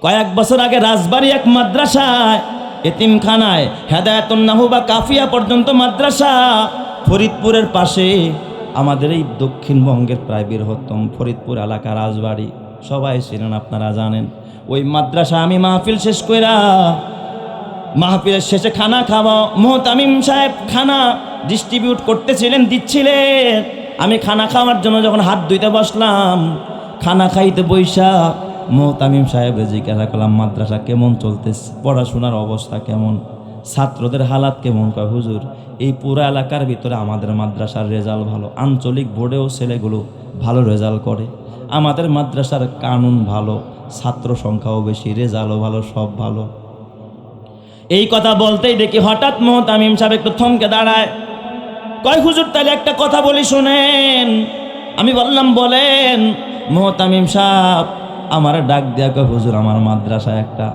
কয়েক বছর আগে রাজবাড়ী এক মাদ্রাসায়, এতিমখানায়, হেদায়েতুন নাহুবা কাফিয়া পর্যন্ত মাদ্রাসা, ফরিদপুরের পাশে আমাদের এই দক্ষিণবঙ্গের প্রায় বৃহত্তম ফরিদপুর এলাকা রাজবাড়ী, সবাই ছিলেন, আপনারা জানেন। ওই মাদ্রাসা আমি মাহফিল শেষ কইরা, মাহফিলের শেষে খানা খাওয়া, মুহতামিম সাহেব খানা ডিস্ট্রিবিউট করতেছিলেন, দিচ্ছিলেন। আমি খানা খাওয়ার জন্য যখন হাত ধুইতে বসলাম, খানা খাইতে বৈশা মুহতামিম সাহেব জিজ্ঞাসা করলাম, মাদ্রাসা কেমন চলতেছে, পড়াশোনার অবস্থা কেমন, ছাত্রদের হালাত কেমন? কয় হুজুর, এই পুরো এলাকার ভিতরে আমাদের মাদ্রাসার রেজাল্ট ভালো, আঞ্চলিক বোর্ডেও ছেলেগুলো ভালো রেজাল্ট করে, আমাদের মাদ্রাসার কানুন ভালো, ছাত্র সংখ্যাও বেশি, রেজাল্টও ভালো, সব ভালো। এই কথা বলতেই দেখি হঠাৎ মুহতামিম সাহেব একটু থমকে দাঁড়ায়। কয় হুজুর, তাহলে একটা কথা বলি শুনেন। আমি বললাম বলেন। মুহতামিম সাহেব আমার ডাক দিয়া কয়, হুজুর আমার মাদ্রাসায় একটা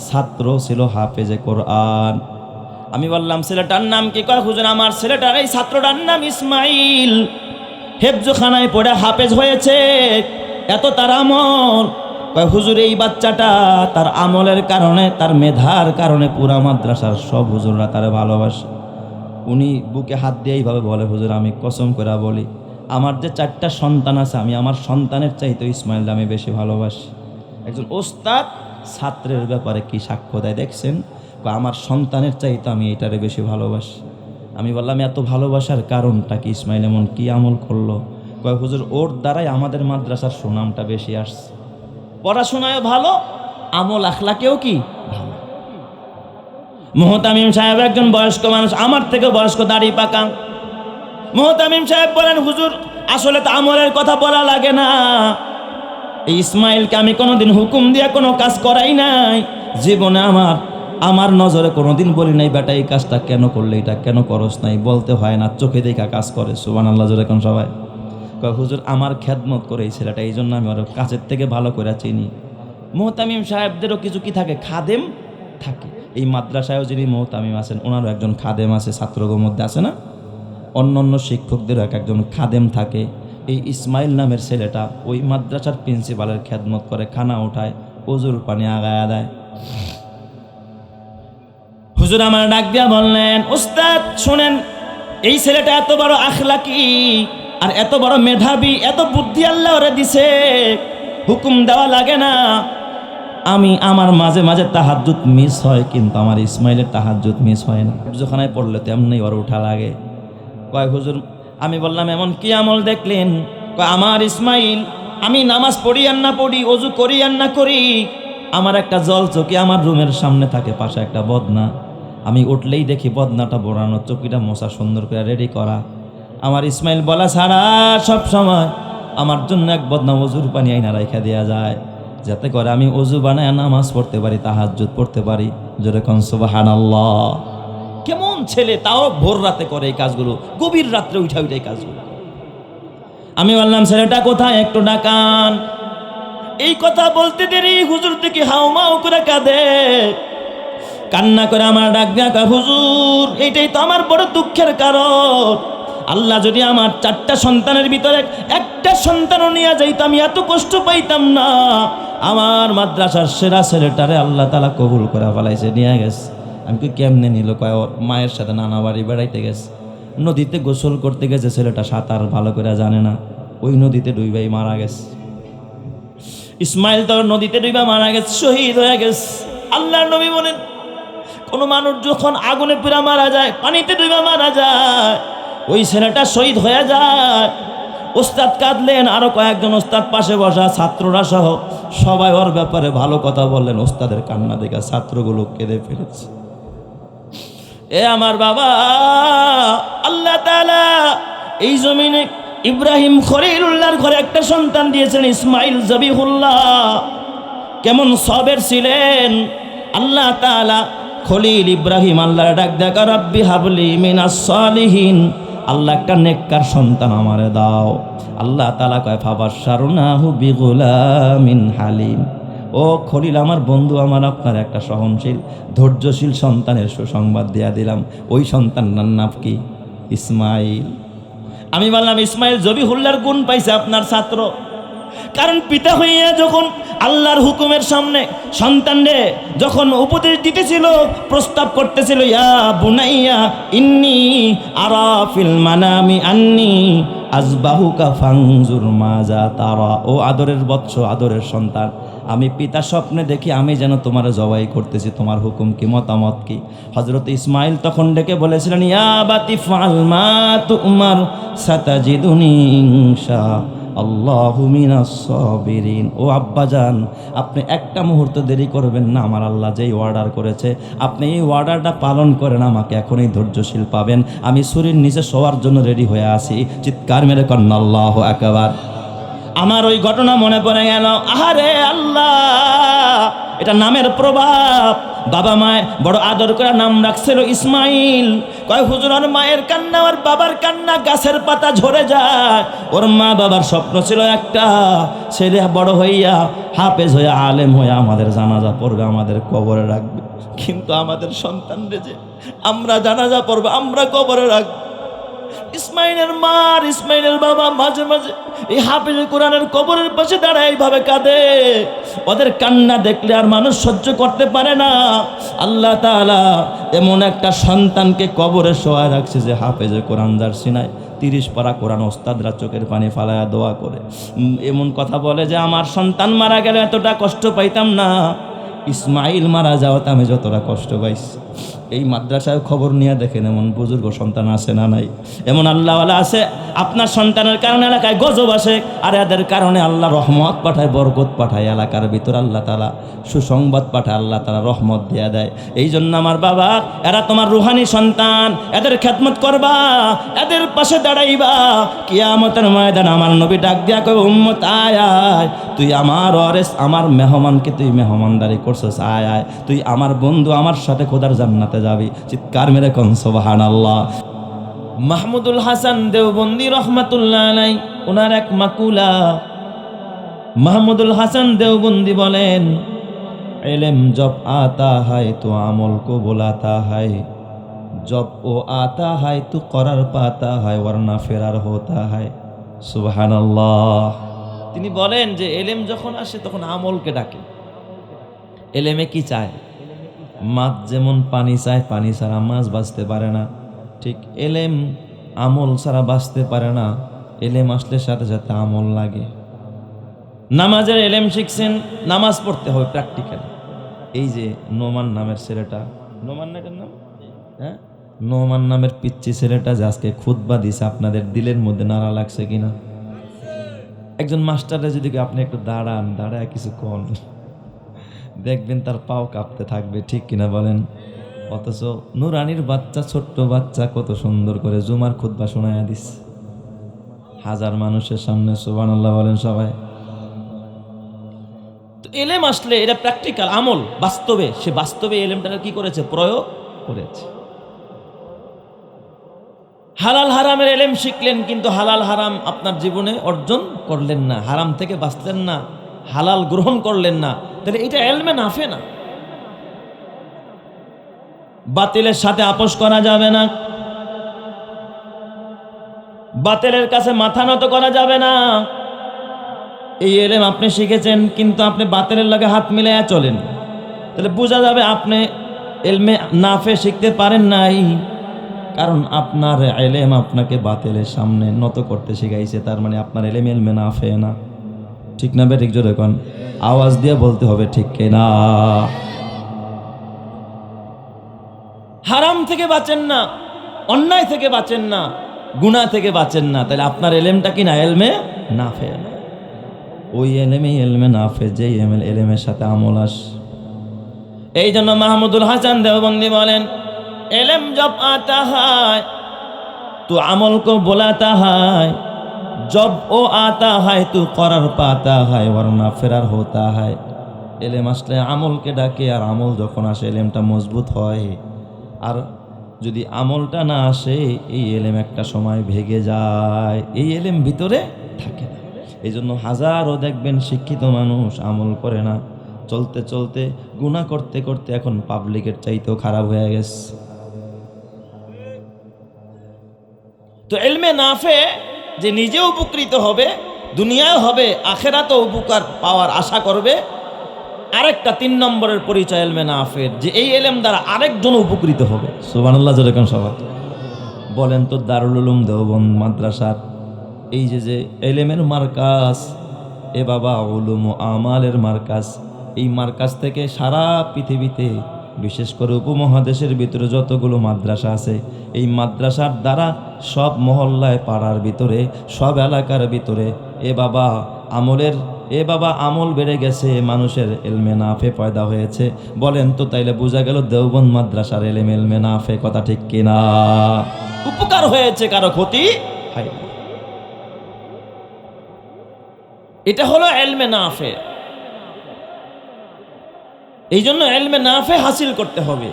ছাত্র ছিল হাফেজে কোরআন। আমি বললাম ছেলেটার নাম কি? কয় হুজুর আমার ছেলেটার, এই ছাত্রটার নাম ইসমাইল, হেফজখানায় পড়ে হাফেজ হয়েছে, এত তার আমল। কয় হুজুর এই বাচ্চাটা তার আমলের কারণে, তার মেধার কারণে পুরা মাদ্রাসার সব হুজুররা তারে ভালোবাসে। উনি বুকে হাত দিয়ে এইভাবে বলে, হুজুর আমি কসম করে বলি, আমার যে 4টা সন্তান আছে, আমি আমার সন্তানের চাইতে ইসমাইলকে আমি বেশি ভালোবাসি। একজন ওস্তাদ ছাত্রের ব্যাপারে কি সাক্ষ্য দেয় দেখছেন? আমার সন্তানের চাইতে আমি এটারে বেশি ভালোবাসি। আমি বললাম এত ভালোবাসার কারণটা কি? ইসমাইল এমন কি আমল করলো? কয় হুজুর ওর দ্বারাই আমাদের মাদ্রাসার সুনামটা বেশি আসছে, পড়াশোনায় ভালো, আমল আখলাকেও কি ভালো। মুহতামিম সাহেব একজন বয়স্ক মানুষ, আমার থেকে বয়স্ক, দাড়ি পাকা। মুহতামিম সাহেব বলেন, হুজুর আসলে তো আমলের কথা বলা লাগে না, এই ইসমাইলকে আমি কোনোদিন হুকুম দিয়ে কোনো কাজ করাই নাই, জীবনে আমার নজরে কোনোদিন বলি নাই বেটা এই কাজটা কেন করলে, এটা কেন করস নাই, বলতে হয় না, চোখে দেখা কাজ করে। সুবহানাল্লাহ জোরে কোন সবাই। কয় হুজুর আমার খেদমত করে এই ছেলেটা, এই জন্য আমি ওর কাছের থেকে ভালো করে চিনি। মুহতামিম সাহেবদেরও কিছু কি থাকে, খাদেম থাকে। এই মাদ্রাসায়ও যিনি মুহতামিম আছেন ওনারও একজন খাদেম আছে, ছাত্রদের মধ্যে আছে না, অন্য শিক্ষকদেরও একজন খাদেম থাকে। এই ইসমাইল নামের ছেলেটা ওই মাদ্রাসার প্রিন্সিপালের খেদমত করে, খানা উঠায়, ওজুর পানি আগায়া দেয়। হুজুর আমার ডাক দিয়া বললেন, উস্তাদ শুনেন, এই ছেলেটা এত বড় আখলাকি আর এত বড় মেধাবী, এত বুদ্ধি আল্লাহ ওরে দিছে, হুকুম দেওয়া লাগে না। আমার মাঝে মাঝে তাহাজ্জুদ মিস হয়, কিন্তু আমার ইসমাইলের তাহাজ্জুদ মিস হয় না। যখনই পড়লে তেমনি ওর উঠা লাগে। কয় হুজুর, আমি বললাম এমন কি আমল দেখলেন? কয় আমার ইসমাইল, আমি নামাজ পড়ি আর না পড়ি, ওযু করি আর না করি, আমার একটা জল চকি আমার রুমের সামনে থাকে, পাশে একটা বদনা, আমি উঠলেই দেখি বদনাটা বোড়ানো, চকিটা মশা সুন্দর করে রেডি করা। আমার ইসমাইল বলা ছাড়া সব সময় আমার জন্য এক বদনা ওজুর পানি আইনা রাইখা দেওয়া যায়, যাতে করে আমি ওযু বানায় নামাজ পড়তে পারি, তাহাজ্জুদ পড়তে পারি। জোরে কোন সুবহানাল্লাহ। কেমন ছেলে, তাও ভোর রাতে করে এই কাজগুলো, গভীর রাত্রে উঠা এই কাজগুলো। আমি বললাম ছেলেটা কোথায়, একটু ডাকান। এই কথা বলতে দেরি হুজুর থেকে হাউমাউ করে কাঁদে, কান্না করে আমার ডাক দিয়া কয়, হুজুর এইটাই তো আমার বড় দুঃখের কারণ। আল্লাহ যদি আমার 4টা সন্তানের ভিতরে একটা সন্তানও নিয়ে যাইতো, আমি এত কষ্ট পাইতাম না। আমার মাদ্রাসার সেরা ছেলেটারে আল্লাহ তাআলা কবুল করে ফেলাইছে, নিয়ে গেছে। আমি কি কেমনে নিল? কয় ওর মায়ের সাথে নানা বাড়ি বেড়াইতে গেছে, নদীতে গোসল করতে গেছে, ছেলেটা সাঁতার ভালো করে জানে না, ওই নদীতে ডুইবাই মারা গেছে। ইসমাইল তো নদীতে ডুইবা মারা গেছে, শহীদ হয়ে গেছে। আল্লাহর নবী বলেন, কোন মানুষ যখন আগুনে পুড়া মারা যায়, পানিতে ডুইবা মারা যায়, ওই ছেলেটা শহীদ হয়ে যায়। ওস্তাদ কাঁদলেন, আরো কয়েকজন ওস্তাদ পাশে বসা, ছাত্ররা সহ সবাই ওর ব্যাপারে ভালো কথা বললেন। ওস্তাদের কান্না দেখে ছাত্রগুলো কেঁদে ফেলেছে। এ আমার বাবা, আল্লাহ তাআলা এই জমিনে ইব্রাহিম খলিলুল্লাহর ঘরে একটা সন্তান দিয়েছেন, ইসমাইল জবিহুল্লাহ। কেমন সবের ছিলেন আল্লাহ তাআলা। খলিল ইব্রাহিম আল্লাহর ডাক দেখা, রাব্বি হাবলি মিনাস সালিহিন, আল্লাহ একটা নেককার সন্তান আমারে দাও। আল্লাহ তাআলা কয়, ফাবাশশারনাহু বিগুলামিন হালিম। ও খলিল আমার বন্ধু, আমার আপনার একটা সহনশীল ধৈর্যশীল সন্তানের সুসংবাদ দিয়া দিলাম। ওই সন্তানটার নাম কি? ইসমাইল। আমি বললাম, ইসমাইল জবিহুল্লাহর গুণ পাইছে আপনার ছাত্র। কারণ পিতা হইয়া যখন আল্লাহর হুকুমের সামনে সন্তানরে যখন উপদেশ দিতেছিল, প্রস্তাব করতেছিল, ইয়া বুনাইয়া ইন্নী আরা ফিল মানামি আন্নী আযবাহুকা ফানজুর মাজা তারা। ও আদরের বৎস, আদরের সন্তান, আমি পিতা স্বপ্নে দেখি আমি যেন তোমার জবাই করতেছি, তোমার হুকুম কি, মতামত কি? হযরত ইসমাইল তখন ডেকে বলেছিলেন, ইয়া বাতি ফাল মা তুমার সাতাজিদুনি ইনশা আল্লাহু মিনাস সাবিরিন। ও আব্বাজান, আপনি একটা মুহূর্ত দেরি করবেন না, আমার আল্লাহ যেই অর্ডার করেছে আপনি এই অর্ডারটা পালন করেন, আমাকে এখনই ধৈর্যশীল পাবেন। আমি ছুরির নিচে শোয়ার জন্য রেডি হয়ে আছি। চিৎকার মেরে কন্না আল্লাহু আকবার। আমার ওই ঘটনা মনে পড়ে গেল। আহারে আল্লাহ, এটা নামের প্রভাব। বাবা মায় বড় আদর করে নাম রাখছিল ইসমাইল। কয় হুজুর, ওর মায়ের কান্না আর বাবার কান্না গাছের পাতা ঝরে যায়। ওর মা বাবার স্বপ্ন ছিল একটা, ছেলে বড় হইয়া হাফেজ হইয়া আলেম হইয়া আমাদের জানাজা পড়বে, আমাদের কবরে রাখবে। কিন্তু আমাদের সন্তানরে যে আমরা জানাজা পড়বে, আমরা কবরে রাখবো। ইসমাইলের মা আর ইসমাইলের বাবা মাঝে মাঝে এই হাফেজ কোরআনের কবরের পাশে দাঁড়ায় এইভাবে কাঁদে। ওদের কান্না দেখলে আর মানুষ সহ্য করতে পারে না। আল্লাহ তাআলা এমন একটা সন্তানকে কবরে শোয়া রাখছে যে হাফেজ কোরআন যার সিনায় 30 পারা কোরআন, ওস্তাদরা চোখের পানি ফালায়া দোয়া করে এমন কথা বলে যে আমার সন্তান মারা গেলে এতটা কষ্ট পাইতাম না, ইসমাইল মারা যাওয়াতে আমি যতটা কষ্ট পাইছি। এই মাদ্রাসায় খবর নিয়ে দেখেন এমন বুজুর্গ সন্তান আছে না নাই? এমন আল্লাহওয়ালা আছে, আপনার সন্তানের কারণে এলাকায় গজব আসে, আর এদের কারণে আল্লাহ রহমত পাঠায়, বরকত পাঠায়। এলাকার ভিতর আল্লাহ তাআলা সুসংবাদ পাঠায়, আল্লাহ তাআলা রহমত দিয়ে দেয়। এই জন্য আমার বাবা, এরা তোমার রুহানি সন্তান, এদের খেদমত করবা, এদের পাশে দাঁড়াইবা। কিয়ামতের ময়দান আমার নবী ডাক দিয়া কই, উম্মত আয় আয়, তুই আমার ওয়ারিস, আমার মেহমানকে তুই মেহমানদারি করছিস, আয় আয়, তুই আমার বন্ধু, আমার সাথে খোদার জান্নাতে যাবি। চিৎকার মেরে কোন সুবহানাল্লাহ। মাহমুদুল হাসান দেওবন্দি রহমাতুল্লাহ আলাই, ওনার এক মাকুলা। মাহমুদুল হাসান দেওবন্দি বলেন, इल्म जब आता है तो अमल को बुलाता है, जब वो आता है तो करार पाता है, वरना फिरार होता है। सुबहानाल्लाह। তিনি বলেন যে এলেম যখন আসে তখন আমলকে ডাকে। এলেমে কি চায়? মাছ যেমন পানি চায়, পানি ছাড়া মাছ বাঁচতে পারে না, ঠিক এলেম আমল ছাড়া বাঁচতে পারে না। এলেম আসলে সাথে সাথে আমল লাগে। নামাজের এলেম শিখছেন, নামাজ পড়তে হবে প্র্যাকটিক্যাল। এই যে নোমান নামের ছেলেটা, নোমান না এটার নাম, হ্যাঁ, নোমান নামের পিচ্চি ছেলেটা যে আজকে খুতবা দিছে, আপনাদের দিলের মধ্যে নাড়া লাগছে কিনা? একজন মাস্টারে যদি আপনি একটু দাঁড়ান, দাঁড়ায় কিছু কোন, দেখবেন তার পাও কাঁপতে থাকবে, ঠিক কিনা বলেন? অথচ নুরানির বাচ্চা, ছোট্ট বাচ্চা কত সুন্দর করে জুমার খুতবা শোনায়া দিস হাজার মানুষের সামনে। সুবহানাল্লাহ বলেন সবাই। তো এলেম আসলে এটা প্র্যাকটিক্যাল আমল, বাস্তবে সে বাস্তবে এলেমটা কি করেছে? প্রয়োগ করেছে। হালাল হারামের এলেম শিখলেন, কিন্তু হালাল হারাম আপনার জীবনে অর্জন করলেন না, হারাম থেকে বাঁচলেন না, হালাল গ্রহণ করলেন না, তাহলে এটা এলমে নাফে না। বাতিলের সাথে আপোষ করা যাবে না, বাতিলের কাছে মাথা নত করা যাবে না। এই এলেম আপনি শিখেছেন, কিন্তু আপনি বাতিলের লগে হাত মিলাইয়া চলেন, তাহলে বোঝা যাবে আপনি এলমে নাফে শিখতে পারেন নাই। কারণ আপনার এলেম আপনাকে বাতিলের সামনে নত করতে শিখাইছে, তার মানে আপনার এলেম এলমে নাফে না। ঠিক না বে? ঠিক জোরে কোন, আওয়াজ দিয়ে বলতে হবে, ঠিক কিনা? হারাম থেকে বাঁচেন না, অন্যায় থেকে বাঁচেন না, গুনাহ থেকে বাঁচেন না, তাহলে আপনার এলেমটা কি না? এলমে নাফে না। ওই এলমে নাফে, যেই এলেমের সাথে আমল আস। এই জন্য মাহমুদুল হাসান দেওবন্দি বলেন, এলেম জব আতা হয় তো আমল কো বোলাতা হয়, जब वो आता है तो करार पाता है, वरना फिरार होता है। एलेम आसले আমলকে ডাকে, আর আমল যখন আসে এলেমটা মজবুত হয়। আর যদি আমলটা না আসে, এই এলেম একটা সময় ভেঙে যায়, এই এলেম ভিতরে থাকে না। এই জন্য হাজারো দেখবেন শিক্ষিত মানুষ আমল করে না, চলতে চলতে গুনাহ করতে করতে এখন পাবলিকের চাইতেও খারাপ হয়ে গেছে। তো এলমে নাফে যে নিজে উপকৃত হবে, দুনিয়ায় হবে, আখেরাতেও উপকার পাওয়ার আশা করবে। আরেকটা 3 নম্বরের পরিচয় ইলমে নাফের, যে এই ইলম দ্বারা আরেকজন উপকৃত হবে। সুবহানাল্লাহ, যেরকম সবাই বলেন তো, দারুল উলুম দেওবন্দ মাদ্রাসার এই যে ইলমের মার্কাজ, এ বাবা উলুম ও আমালের মার্কাজ, এই মার্কাজ থেকে সারা পৃথিবীতে, বিশেষ করে উপমহাদেশের ভিতরে যতগুলো মাদ্রাসা আছে, এই মাদ্রাসার দ্বারা সব মহল্লায়, পাড়ার ভিতরে, সব এলাকার ভিতরে আমল বেড়ে গেছে, মানুষের ইলমে নাফে পয়দা হয়েছে। বলেন তো, তাইলে বোঝা গেল দেওবন্দ মাদ্রাসার ইলমে নাফে, কথা ঠিক কিনা? উপকার হয়েছে, কারো ক্ষতি হয় না। এটা হলো ইলমে নাফে। এই জন্য ইলমে নাফে হাসিল করতে হবে।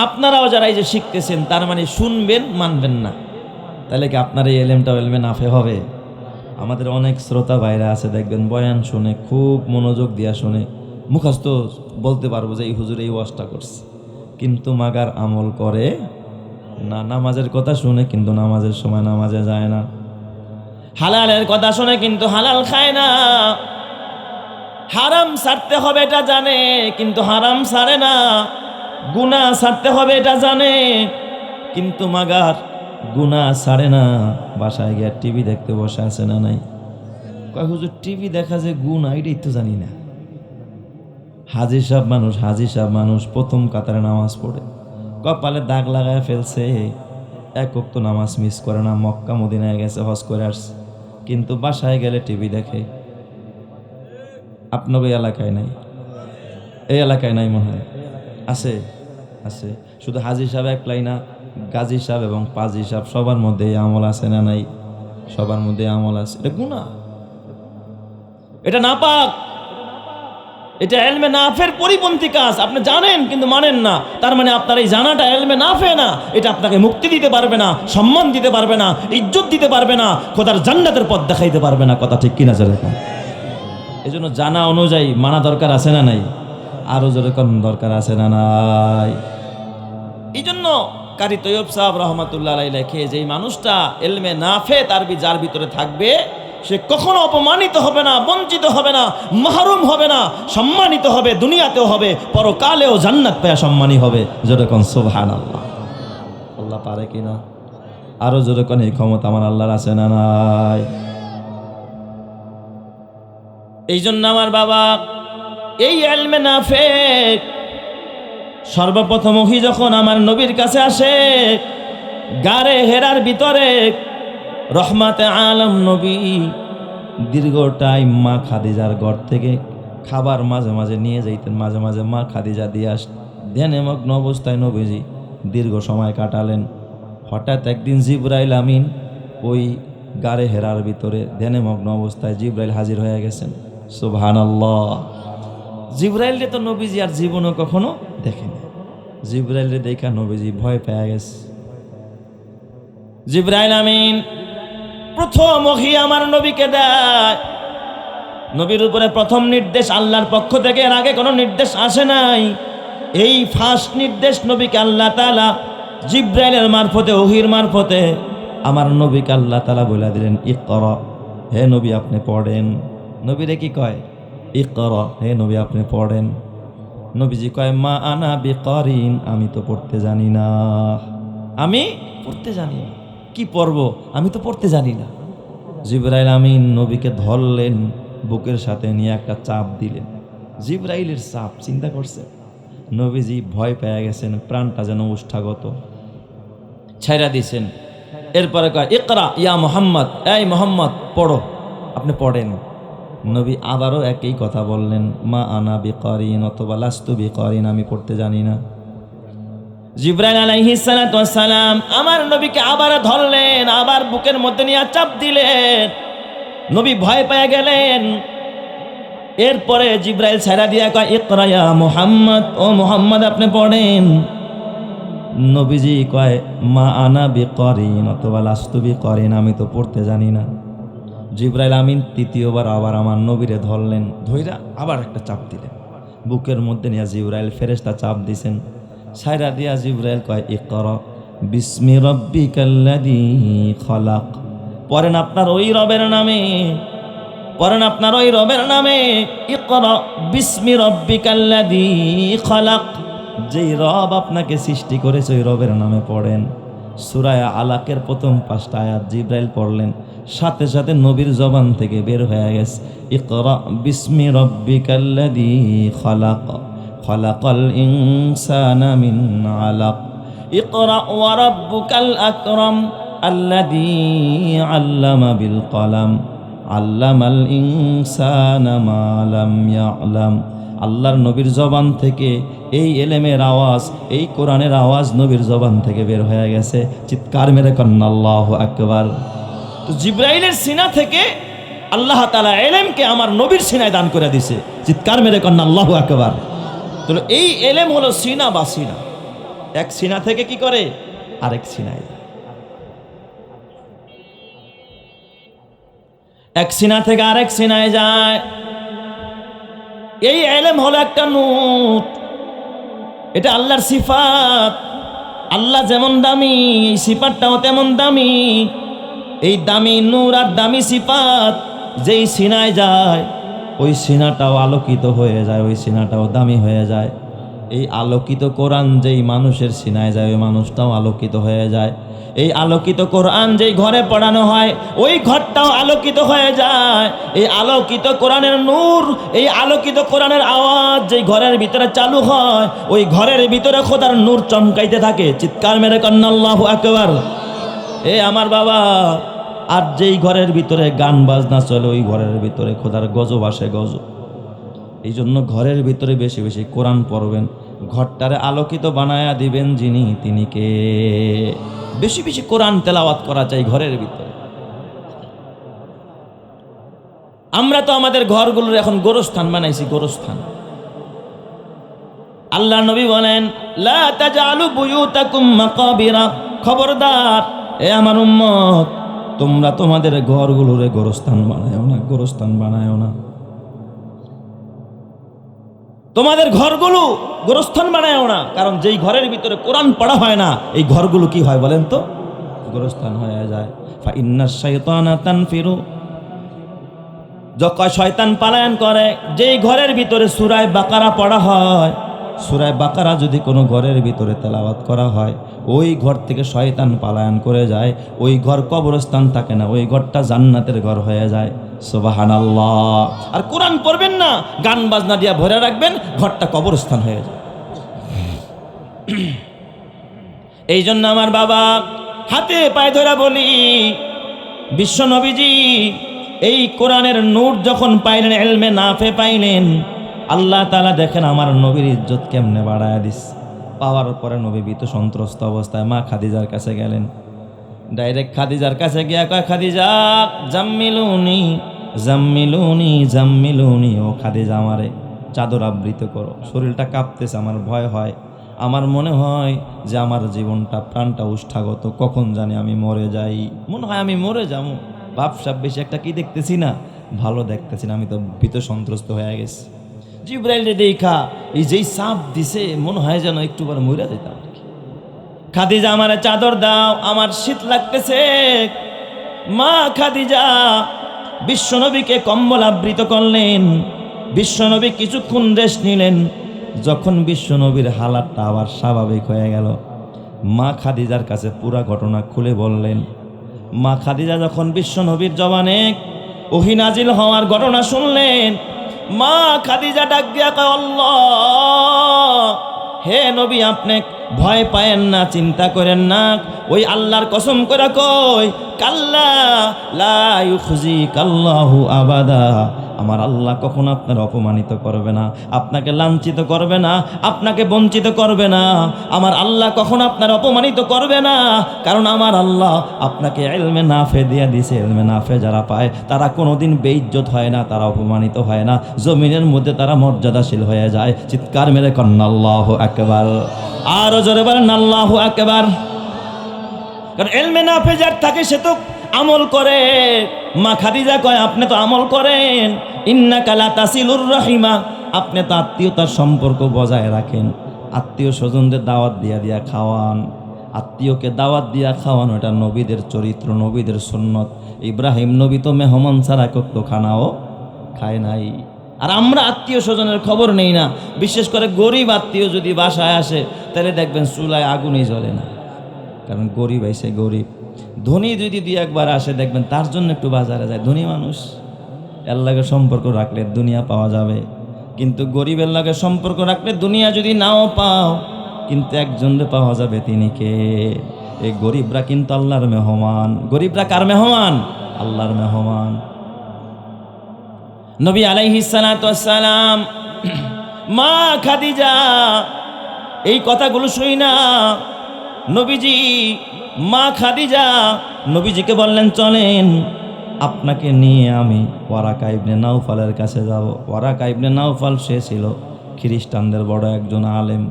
আপনারাও যারা এই যে শিখতেছেন, তার মানে শুনবেন, মানবেন না, তাহলে কি আপনার এই ইলমটাও ইলমে নাফে হবে? আমাদের অনেক শ্রোতা ভাইরা আছে, দেখবেন বয়ান শুনে খুব মনোযোগ দিয়া শুনে, মুখস্থ বলতে পারবো যে এই হুজুর এই ওয়াজটা করছে, কিন্তু মাগার আমল করে না। নামাজের কথা শুনে কিন্তু নামাজের সময় নামাজে যায় না। হালালের কথা শুনে কিন্তু হালাল খায় না। হারাম ছাড়তে হবে এটা জানে, কিন্তু হারাম ছাড়ে না। গুনাহ ছাড়তে হবে এটা জানে, কিন্তু মাগার গুনাহ ছাড়ে না। বাসায় গিয়ে টিভি দেখতে বসে আছে না নাই? কয় হুজুর টিভি দেখা যে গুনাহ, এটাই তো জানি না। হাজি সাহেব মানুষ প্রথম কাতারে নামাজ পড়ে, কপালে দাগ লাগায় ফেলছে, এক ওয়াক্ত নামাজ মিস করে না, মক্কা মদিনায় গেছে, হজ করে আসছে, কিন্তু বাসায় গেলে টিভি দেখে। আপনার এলাকায় নাই? এই এলাকায় নাই মনে হয়? আছে, আছে। শুধু হাজি সাহেব একলাই না, গাজী সাহেব এবং পাজি সাহেব সবার মধ্যে আমল আছে না নাই? সবার মধ্যে আমল আছে। এটা গুনাহ, এটা নাপাক, এটা ইলমে নাফের পরিপন্থী কাজ। আপনি জানেন কিন্তু মানেন না, তার মানে আপনার এই জানাটা ইলমে নাফে না। এটা আপনাকে মুক্তি দিতে পারবে না, সম্মান দিতে পারবে না, ইজ্জত দিতে পারবে না, খোদার জান্নাতের পথ দেখাইতে পারবে না। কথা ঠিক কিনা? যেরকম এই জন্য জানা অনুযায়ী মানা দরকার আছে না নাই? আরো যেরকম দরকার আছে না নাই? এই জন্য কারি তৈয়ব সাহেব রহমাতুল্লাহ আলাইহি লেখে যে এই মানুষটা ইলমে নাফে যার ভিতরে থাকবে, সে কখনো অপমানিত হবে না, বঞ্চিত হবে না, মাহরুম হবে না, সম্মানিত হবে, দুনিয়াতেও হবে, পরকালেও জান্নাত পেয়ে সম্মানী হবে। যেরকম সুবহানাল্লাহ। আল্লাহ পারে কিনা? আরো যেরকম এই ক্ষমতা আমার আল্লাহর আছে না নাই? এই জন্য আমার বাবা এই ইলমে নাফে সর্বপ্রথম ওহী যখন আমার নবীর কাছে আসে, গারে হেরার ভিতরে রহমাতে আলম নবী দীর্ঘ টাইম মা খাদিজার ঘর থেকে খাবার মাঝে মাঝে নিয়ে যাইতেন, মাঝে মাঝে মা খাদিজা দিয়ে আসতেন। ধ্যানে মগ্ন অবস্থায় নবীজি দীর্ঘ সময় কাটালেন। হঠাৎ একদিন জিবরাইল আমিন ওই গারে হেরার ভিতরে ধ্যানে মগ্ন অবস্থায় জিবরাইল হাজির হয়ে গেছেন। সুবহানাল্লাহ। জিবরাইলরে তো নবীজি আর জীবনও কখনো দেখেনি। জিবরাইলরে দেখা নবীজি ভয় পেয়ে গেছে। জিবরাইল আমিন প্রথম ওহী আমার নবীকে দেয়। নবীর উপরে প্রথম নির্দেশ আল্লাহর পক্ষ থেকে, এর আগে কোনো নির্দেশ আসে নাই। এই ফার্স্ট নির্দেশ নবীকে আল্লাহ তাআলা জিবরাইলের মারফতে, ওহীর মারফতে আমার নবীকে আল্লাহ তাআলা বলে দিলেন, ইকরা, হে নবী আপনি পড়েন। নবীরে কি কয়? ইকরা, হে নবী আপনি পড়েন। নবীজি কয়, মা আনা বিকারিন, আমি তো পড়তে জানি না, আমি পড়তে জানি না, কি পড়ব, আমি তো পড়তে জানি না। জিবরাইল আমিন নবীকে ধরলেন, বুকের সাথে নিয়ে একটা চাপ দিলেন। জিবরাইলের চাপ, চিন্তা করছে, নবীজি ভয় পেয়ে গেছেন, প্রাণটা যেন উষ্ঠাগত, ছাইরা দিছেন। এরপরে কয়, ইকরা ইয়া মুহাম্মদ, এই মুহাম্মদ পড়ো, আপনি পড়েন। নবী আবারও একই কথা বললেন, মা আনা বিকারিন অথবা লাস্তু বিকারিন, আমি পড়তে জানি না। জিবরাইল আলাইহিস সালাতু ওয়াস সালাম আমার নবীকে আবার ধরলেন, আবার বুকের মধ্যে নিয়ে চাপ দিলেন। নবী ভয় পেয়ে গেলেন। এরপরে জিবরাইল ছাড়া দিয়া কয়, ইকরা ইয়া মুহাম্মদ, ও মুহাম্মদ আপনি পড়েন। নবীজি কয়, মা আনা বিকারিন অথবা লাস্তু বিকারিন, আমি তো পড়তে জানি না। জিবরাইল আমিন তৃতীয়বার আবার আমার নবীরে ধরলেন, ধইরা আবার একটা চাপ দিলেন বুকের মধ্যে নিয়ে। জিবরাইল ফেরেশতা চাপ দিছেন, ছাইরা দিয়া জিবরাইল কয়, ইকরা বিসমি রাব্বিকাল্লাযী খালাক, পড়েন আপনার ওই রবের নামে, পড়েন আপনার ওই রবের নামে। ইকরা বিসমি রব্বিকাল্লাযী খলাক, যেই রব আপনাকে সৃষ্টি করেছে ওই রবের নামে পড়েন। সূরা আলাকের প্রথম 5টা আয়াত জিবরাইল পড়লেন, সাথে সাথে নবীর জবান থেকে বের হয়ে গেছে ইকরা বিসমি রব্বিকাল্লাযী খলাক, খলাকাল ইনসানা মিন আলাক, ইকরা ওয়া রাব্বুকাল আকরাম আল্লাযী আল্লামা বিল কলাম আল্লামাল ইনসানা মা লাম ইয়ালাম। আল্লাহর নবীর জবান থেকে এই এলেমের আওয়াজ, এই কোরআনের আওয়াজ নবীর জবান থেকে বের হয়ে গেছে। চিৎকার মেরে কন্না আল্লাহু আকবার। তো জিবরাইলের সিনা থেকে আল্লাহ তাআলা এলেমকে আমার নবীর সিনায় দান করে দিছে। চিৎকার মেরে কন্না আল্লাহু আকবার। তো এই এলেম হলো সিনা বা সিনা, এক সিনা থেকে কি করে আরেক সিনায় যায়, এক সিনা থেকে আরেক সিনায় যায়। এই এলেম হলো একটা নূর, এটা আল্লাহর সিফাত। আল্লাহ যেমন দামি, এই সিফাতটাও তেমন দামি। এই দামি নূর আর দামি সিফাত যেই সিনায় যায় ওই সিনাটাও আলোকিত হয়ে যায়, ওই সিনাটাও দামি হয়ে যায়। এই আলোকিত কোরআন যেই মানুষের সিনায় যায় ওই মানুষটাও আলোকিত হয়ে যায়। এই আলোকিত কোরআন যেই ঘরে পড়ানো হয় ওই ঘরটাও আলোকিত হয়ে যায়। এই আলোকিত কোরআনের নূর, এই আলোকিত কোরআনের আওয়াজ যেই ঘরের ভিতরে চালু হয় ওই ঘরের ভিতরে খোদার নূর চমকাইতে থাকে। চিৎকার মেরে কন্না আল্লাহু আকবার। এ আমার বাবা, আর যেই ঘরের ভিতরে গান বাজনা চলে ওই ঘরের ভিতরে খোদার গজব আসে, গজব। এই জন্য ঘরের ভিতরে বেশি বেশি কোরআন পড়বেন, ঘরটারে আলোকিত বানায়া দিবেন যিনি, তিনি কে? বেশি বেশি কোরআন তেলাওয়াত করা চাই ঘরের ভিতরে। আমরা তো আমাদের ঘরগুলোর এখন গোরস্থান বানাইছি, গোরস্থান। আল্লাহ নবী বলেন লা তাজআলু বুয়ুতাকুম মাকাবিরা, খবরদার এ আমার উম্মত, তোমরা তোমাদের ঘরগুলোরে গোরস্থান বানায়ও না, গোরস্থান বানায়ও না। তোমাদের ঘরগুলো গোরস্থান বানায়ও না, কারণ যেই ঘরের ভিতরে কোরআন পড়া হয় না এই ঘরগুলো কি হয় বলেন তো? গোরস্থান হয়ে যায়। ফা ইন্নাশ শাইতানা তানফিরু, যখন শয়তান পলায়ন করে। যেই ঘরের ভিতরে সূরা বাকারা পড়া হয়, সূরা বাকারা যদি কোনো ঘরের ভিতরে তেলাওয়াত করা হয় ওই ঘর থেকে শয়তান পলায়ন করে যায়। ওই ঘর কবরস্থান থাকে না, ওই ঘরটা জান্নাতের ঘর হয়ে যায়। সুবহানাল্লাহ। আর কোরআন পড়বেন না, গান বাজনা দিয়া ভরে রাখবেন, ঘরটা কবরস্থান হয়ে যায়। এই জন্য আমার বাবা হাতে পায়ে ধরে বলি, বিশ্ব নবীজি এই কোরআনের নূর যখন পাইলেন, ইলমে নাফে পাইলেন, আল্লাহ তাআলা দেখেন আমার নবীর ইজ্জত কেমনে বাড়ায়া দিস। পাওয়ার পরে নবী ভীত সন্ত্রস্ত অবস্থায় মা খাদিজার কাছে গেলেন। ডাইরেক্ট খাদিজার কাছে গিয়া কয়, খাদিজা জাম্মিলুনি জাম্মিলুনি জাম্মিলুনি, ও খাদিজা আমারে চাদর আবৃত করো, শরীরটা কাঁপতেছে, আমার ভয় হয়, আমার মনে হয় যে আমার জীবনটা প্রাণটা উষ্ঠাগত, কখন জানি আমি মরে যাই, মনে হয় আমি মরে যাবো। বাপসাপ বেশি একটা কি দেখতেছি না, ভালো দেখতেছি না, আমি তো ভীত সন্ত্রস্ত হয়ে গেছি। জিবরাইল দেখা এই যেই সাপ দিছে মনে হয় যেন একটু পরে মরে যেতাম। খাদিজা আমারে চাদর দাও, আমার শীত লাগতেছে। মা খাদিজা বিশ্বনবীকে কম্বল আবৃত করলেন। বিশ্বনবী কিছুক্ষণ রেস্ট নিলেন। যখন বিশ্বনবীর হালাতটা আবার স্বাভাবিক হয়ে গেল, মা খাদিজার কাছে পুরা ঘটনা খুলে বললেন। মা খাদিজা যখন বিশ্বনবীর জবানে ওহী নাজিল হওয়ার ঘটনা শুনলেন, মা খাদিজা ডাক দিয়া কয়, আল্লাহ, হে নবী আপনি ভয় পায়েন না, চিন্তা করেন না। ওই আল্লাহর কসম করে কই, কাল্লা লা ইউখজিকাল্লাহু আবাদা, আমার আল্লাহ কখনো আপনার অপমানিত করবে না, আপনাকে লাঞ্ছিত করবে না, আপনাকে বঞ্চিত করবে না। আমার আল্লাহ কখনো আপনার অপমানিত করবে না, কারণ আমার আল্লাহ আপনাকে ইলমে নাফে দিয়ে দিয়েছে। ইলমে নাফে যারা পায় তারা কোনোদিন বেইজ্জত হয় না, তারা অপমানিত হয় না, জমিনের মধ্যে তারা মর্যাদাশীল হয়ে যায়। চিৎকার মেরে কন্না আল্লাহু আকবার। আরো জোরে বলেন আল্লাহু আকবার। কারণ ইলমে নাফে যার থাকে সে তো আমল করে। মা খাদিজা কয়, আপনি তো আমল করেন। ইন্নাকা লা তাসিলুর রাহিমা, আপনি তো আত্মীয়তার সম্পর্ক বজায় রাখেন, আত্মীয় স্বজনদের দাওয়াত দিয়া দিয়া খাওয়ান। আত্মীয়কে দাওয়াত দিয়া খাওয়ানো, এটা নবীদের চরিত্র, নবীদের সুন্নত। ইব্রাহিম নবী তো মেহমান ছাড়া কত খানাও খায় নাই। আর আমরা আত্মীয় স্বজনের খবর নেই না। বিশেষ করে গরিব আত্মীয় যদি বাসায় আসে তাহলে দেখবেন চুলায় আগুনই জ্বলে না, কারণ গরিব আইসে গরিব। ধনী যদি দুই একবার আসে দেখবেন তার জন্য একটু বাজারে যায়। ধনী মানুষ এর লাগে সম্পর্ক রাখলে দুনিয়া পাওয়া যাবে, কিন্তু গরিবের লাগে সম্পর্ক রাখলে দুনিয়া যদি নাও পাও, কিন্তু একজনরে পাওয়া যাবে, তিনি কে? এই গরিবরা কিন্তু আল্লাহর মেহমান। গরিবরা কার মেহমান? আল্লাহর মেহমান। নবী আলাইহিস সালাতু ওয়াস সালাম মা খাদিজা এই কথাগুলো শুই না নবীজি, মা খাদিজা নবীজিকে বললেন, চলেন আপনাকে নিয়ে আমি ওয়ারাকা ইবনে নাউফালের কাছে যাব। ওয়ারাকা ইবনে নাউফাল সে ছিল খ্রিস্টানদের বড় একজন আলেম,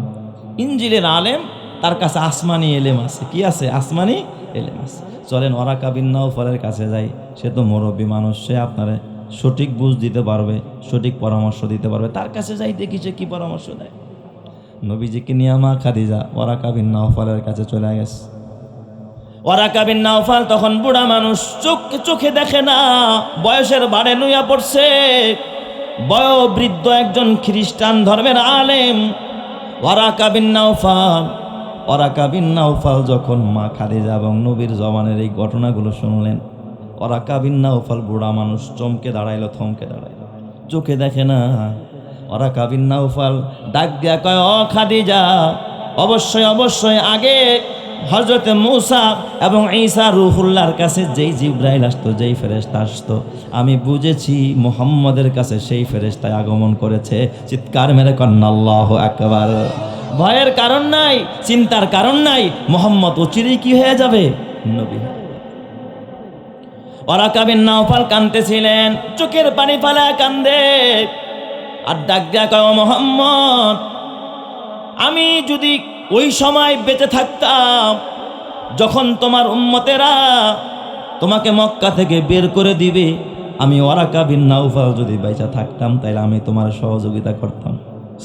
ইনজিলের আলেম। তার কাছে আসমানি এলেম আছে। কি আছে? আসমানি এলেম আছে। চলেন ওয়ারাকা বিন নাউফালের কাছে যাই। সে তো মুরব্বী মানুষ, সে আপনারে সঠিক বুঝ দিতে পারবে, সঠিক পরামর্শ দিতে পারবে। তার কাছে যাই, দেখি সে কি পরামর্শ দেয়। নবীজিকে নিয়ে মা খাদিজা ওয়ারাকা বিন নাউফালের কাছে চলে গেছে। ওয়ারাকা বিন নাউফাল তখন বুড়া মানুষ, চোখে দেখে না, বয়সের বাড়ে নুইয়া পড়ছে, বয়োবৃদ্ধ একজন খ্রিস্টান ধর্মের আলেম। ওয়ারাকা বিন নাউফাল যখন মা খাদিজা এবং নবীর জবানের এই ঘটনাগুলো শুনলেন, ওয়ারাকা বিন নাউফাল বুড়া মানুষ চমকে দাঁড়াইলো, থমকে দাঁড়াইলো, চোখে দেখে না। ওয়ারাকা বিন নাউফাল ডাক দিয়া কয়, ও খাদিজা, অবশ্যই আগে হযরতে মূসা এবং ঈসা রূহুল্লাহর কাছে যেই জিবরাইল আসতো, যেই ফেরেশতা আসতো, আমি বুঝেছি মুহাম্মদের কাছে সেই ফেরেশতায় আগমন করেছে। চিৎকার মেরে কন্না আল্লাহু আকবার। ভয়ের কারণ নাই, চিন্তার কারণ নাই, মুহাম্মদ অচিরেই কি হয়ে যাবে? নবী। ওয়ারাকা বিন নাউফাল কাঁদতেছিলেন, চোখের পানি ফালায় কান্দে, আর ডাক দিয়া কয়, ও মুহাম্মদ, আমি যদি ওই সময় বেঁচে থাকতাম যখন তোমার উম্মতেরা তোমাকে মক্কা থেকে বের করে দিবে, আমি ওয়ারাকা বিন নাউফাল যদি বেঁচে থাকতাম তাইলে আমি তোমার সহযোগিতা করতাম।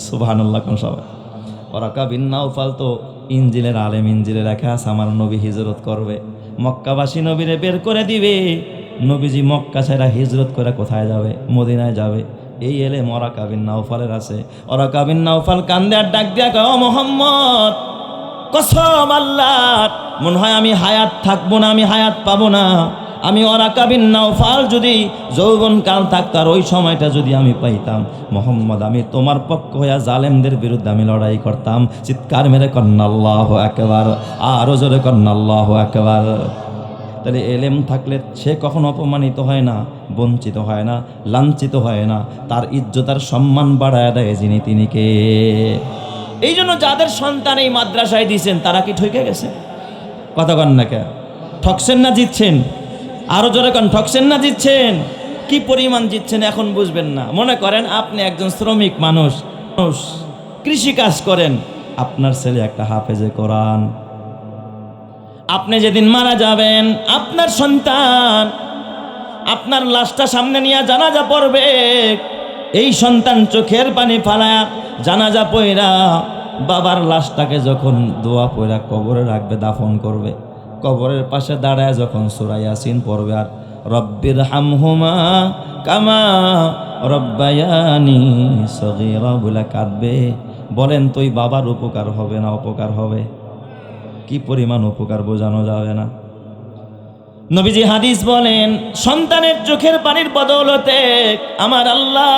সুবহানাল্লাহ। কোন সবাই? ওয়ারাকা বিন নাউফাল তো ইনজিলের আলেম, ইনজিলে লেখা আছে আমার নবী হিজরত করবে, মক্কাবাসী নবীরে বের করে দিবে। নবীজি মক্কা ছেড়ে হিজরত করে কোথায় যাবে? মদিনায় যাবে। এই এলেম ওয়ারাকা বিন নাউফালের আছে। ওয়ারাকা বিন নাউফাল কান্দে আর ডাক দিয়া কয়, ও মুহাম্মদ, কসম আল্লাহর, মনে হয় আমি হায়াত থাকবো না, আমি হায়াত পাবো না। আমি ওয়ারাকা বিন নাউফাল যদি যৌবনকাল থাকতো আর ওই সময়টা যদি আমি পাইতাম, মুহাম্মদ, আমি তোমার পক্ষ হইয়া জালেমদের বিরুদ্ধে আমি লড়াই করতাম। চিৎকার মেরে কন্না আল্লাহু আকবার। আরো জোরে কন্না আল্লাহু আকবার। তাহলে এলেম থাকলে সে কখনো অপমানিত হয় না, বঞ্চিত হয় না, লাঞ্ছিত হয় না, তার ইজ্জত আর সম্মান বাড়ায় দেয় যিনি, তিনি কে? এই জন্য যাদের সন্তান এই মাদ্রাসায় দিয়েছেন তারা কি ঠকে গেছে? কথা কন না কে? ঠকছেন না জিতছেন? আরো জোরে কন, ঠকছেন না জিতছেন? কি পরিমাণ জিতছেন এখন বুঝবেন না। মনে করেন আপনি একজন শ্রমিক মানুষ, কৃষি কাজ করেন, আপনার ছেলে একটা হাফেজে কোরআন। আপনি যেদিন মারা যাবেন, আপনার সন্তান আপনার লাশটা সামনে নিয়ে জানাজা পড়বে। এই সন্তান চোখের পানি ফালায়া জানাজা পয়রা বাবার লাশটাকে যখন দোয়া পয়রা কবরে রাখবে, দাফন করবে, কবরের পাশে দাঁড়ায় যখন সূরা ইয়াসিন পড়বে আর রব্বির হামহুমা কামা রব্বায়ানি সগীরা বলে কাঁদবে, বলেন তো ওই বাবার উপকার হবে না অপকার হবে? কি পরিমাণ উপকার বোঝানো যাবে না। নবীজি হাদিস বলেন, সন্তানের চোখের পানির বদৌলতে আমার আল্লাহ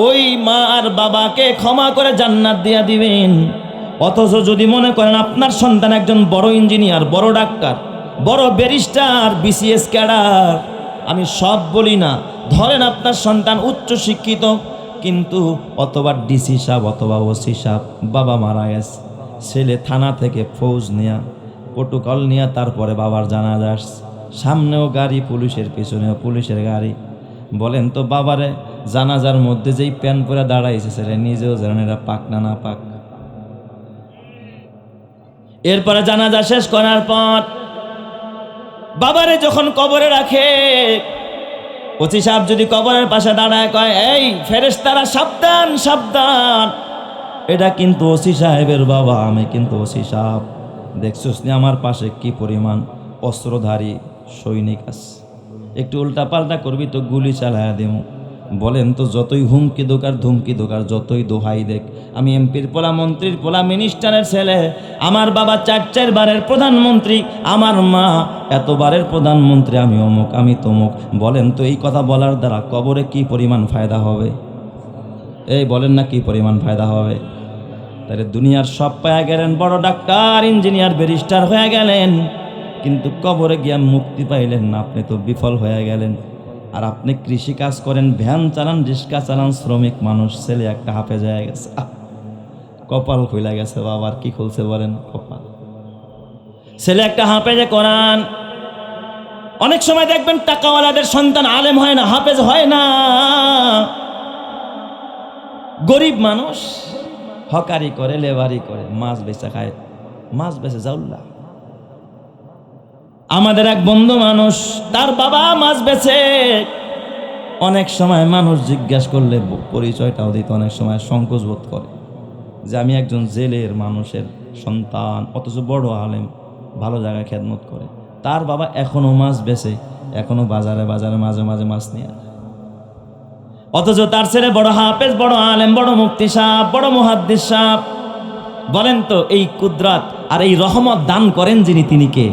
ওই মা আর বাবাকে ক্ষমা করে জান্নাত দিয়া দিবেন। অথচ যদি মনে করেন আপনার সন্তান একজন বড় ইঞ্জিনিয়ার, বড় ডাক্তার, বড় ব্যারিস্টার, বিসিএস ক্যাডার, আমি সব বলি না, ধরেন আপনার সন্তান উচ্চ শিক্ষিত, কিন্তু অথবা ডিসি সাহেব অথবা ওসি সাহেব, বাবা মারা গেছে, ছেলে থানা থেকে ফৌজ নিয়া প্রোটোকল নিয়ে তারপরে বাবার জানাজা আসছে, সামনেও গাড়ি পুলিশের, পিছনেও পুলিশের গাড়ি। বলেন তো বাবারে জানাজার মধ্যে যেই প্যান পরে দাঁড়াইছে ছেলে নিজেও জানেন এরা পাক না না পাক। এরপরে জানাজা শেষ করার পর বাবারে যখন কবরে রাখে, ওসি সাহেব যদি কবরের পাশে দাঁড়ায় কয়, এই ফেরেশতারা সাবধান সাবধান, এটা কিন্তু ওসি সাহেবের বাবা, আমি কিন্তু ওসি সাহেব। দেখছিস নি আমার পাশে কি পরিমাণ অস্ত্রধারী সৈনিক আছে, একটু উল্টাপাল্টা করবি তো গুলি চালায়া দেব। বলেন তো যতই হুমকি দোকার ধুমকি দোকার যতই দোহাই দেখ, আমি এমপির পোলা, মন্ত্রীর পোলা, মিনিস্টারের ছেলে, আমার বাবা 4 বারের প্রধানমন্ত্রী, আমার মা এতবারের প্রধানমন্ত্রী, আমি অমুক আমি তমুক। বলেন তো এই কথা বলার দ্বারা কবরে কি পরিমাণ ফায়দা হবে? এই বলেন না কি পরিমাণ ফায়দা হবে? তাহলে দুনিয়ার সব পায়া গেলেন, বড় ডাক্তার, ইঞ্জিনিয়ার, ব্যারিস্টার হয়ে গেলেন, কিন্তু কবরে গিয়া মুক্তি পাইলেন না, আপনি তো বিফল হয়ে গেলেন। আর আপনি কৃষি কাজ করেন, ভ্যান চালান, রিক্সা চালান, শ্রমিক মানুষ, ছেলে একটা হাফেজ হয়ে গেছে, কপাল খুলে গেছে বাবার। কি খুলছে বলেন? কপাল। ছেলে একটা হাফেজে কোরআন। অনেক সময় দেখবেন টাকাওয়ালাদের সন্তান আলেম হয় না, হাফেজ হয় না, গরিব মানুষ হকারি করে, লেবারি করে, মাছ বেচা খায়, মাছ বেচে জাউল্লা। আমাদের এক বন্ধু মানুষ, তার বাবা মাছ বেচে। অনেক সময় মানুষ জিজ্ঞাসা করলে পরিচয়টাও দিতে অনেক সময় সংকোচ বোধ করে যে আমি একজন জেলের মানুষের সন্তান, অথচ বড় আলেম, ভালো জায়গায় খেদমত করে। তার বাবা এখনো মাছ বেচে, এখনো বাজারে বাজারে মাঝে মাঝে মাছ নিয়ে আসে। অথচ তার ছেলে বড় হাফেজ, বড় আলেম, বড় মুফতি সাহেব, বড় মুহাদ্দিস সাহেব। বলেন তো এই কুদরত আর এই রহমত দান করেন যিনি, তিনি কে?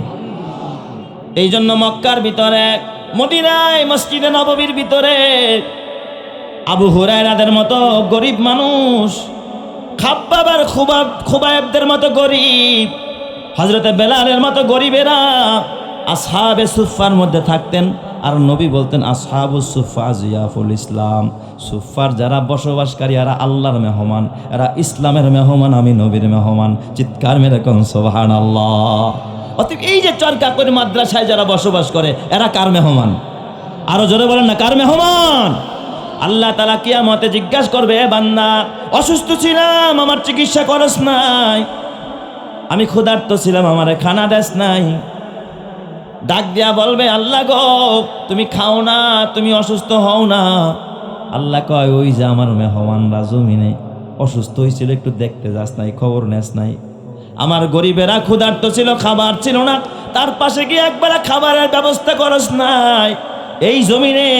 এই জন্য মক্কার ভিতরে, মদিনায়, মসজিদে নববীর ভিতরে আবু হুরায়রাদের মতো গরিব মানুষ, খাব্বাব আর খুবাইবদের মতো গরিব, হযরতে বেলালের মতো গরিবেরা আসহাবে সুফফার মধ্যে থাকতেন। আর নবী বলতেন আসহাবুস সুফফা জিয়াফুল ইসলাম, সুফফার যারা বসবাসকারী এরা আল্লাহর মেহমান, এরা ইসলামের মেহমান, আমি নবীর মেহমান। চিৎকার মেরে কোন সুবহানাল্লাহ। অতএব এই যে চরকাপুর মাদ্রাসায় যারা বসবাস করে এরা কার মেহমান? আরো জোরে বলেন না, কার মেহমান? আল্লাহ তাআলা কিয়ামতে জিজ্ঞাসা করবে, বান্দা অসুস্থ ছিলাম, আমার চিকিৎসা করস নাই, আমি ক্ষুধার্ত ছিলাম, আমারে খানা দেস নাই। ডাক দিয়া বলবে, আল্লাহ গো তুমি খাও না, তুমি অসুস্থ হও না। আল্লাহ কয়, ওই যে আমার মেহমানরা জমিনে অসুস্থ হয়েছিল, একটু দেখতে যাস নাই, খবর নেস নাই। আমার গরিবেরা ক্ষুধার্ত ছিল, খাবার ছিল না, তার পাশে গিয়ে একবেলা খাবারের ব্যবস্থা করস নাই। এই জমিনে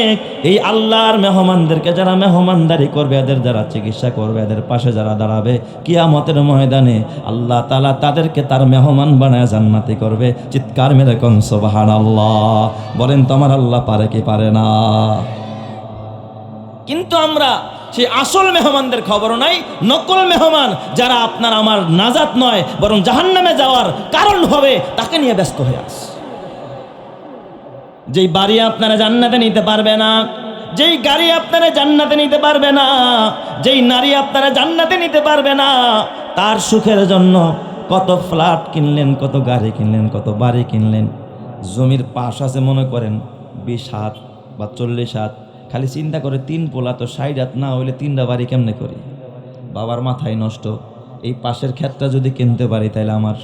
এই আল্লাহর মেহমানদেরকে যারা মেহমানদারি করবে, এদের যারা চিকিৎসা করবে, এদের পাশে যারা দাঁড়াবে, কিয়ামতের ময়দানে আল্লাহ তাআলা তাদেরকে তার মেহমান বানায় জান্নাতি করবে। চিৎকার মেরে কোন সুবহানাল্লাহ। বলেন তো আমার আল্লাহ পারে কি পারে না? কিন্তু আমরা সেই আসল মেহমানদের খবরও নাই, নকল মেহমান যারা আপনার আমার নাজাত নয় বরং জাহান্নামে যাওয়ার কারণ হবে, তাকে নিয়ে ব্যস্ত হয়ে আস। যেই বাড়ি আপনারা জান্নাতে নিতে পারবে না, যেই গাড়ি আপনারা জান্নাতে নিতে পারবে না, যেই নারী আপনারা জান্নাতে নিতে পারবে না, তার সুখের জন্য কত ফ্ল্যাট কিনলেন, কত গাড়ি কিনলেন, কত বাড়ি কিনলেন। জমির পাশ আছে মনে করেন 20 হাত বা 40 হাত, খালি চিন্তা করে 3 পোলা তো 60 হাত না হইলে 3টা বাড়ি কেমনে করি? বাবার মাথায় নষ্ট। এই পাশের ক্ষেতটা যদি কিনতে পারি তাহলে আমার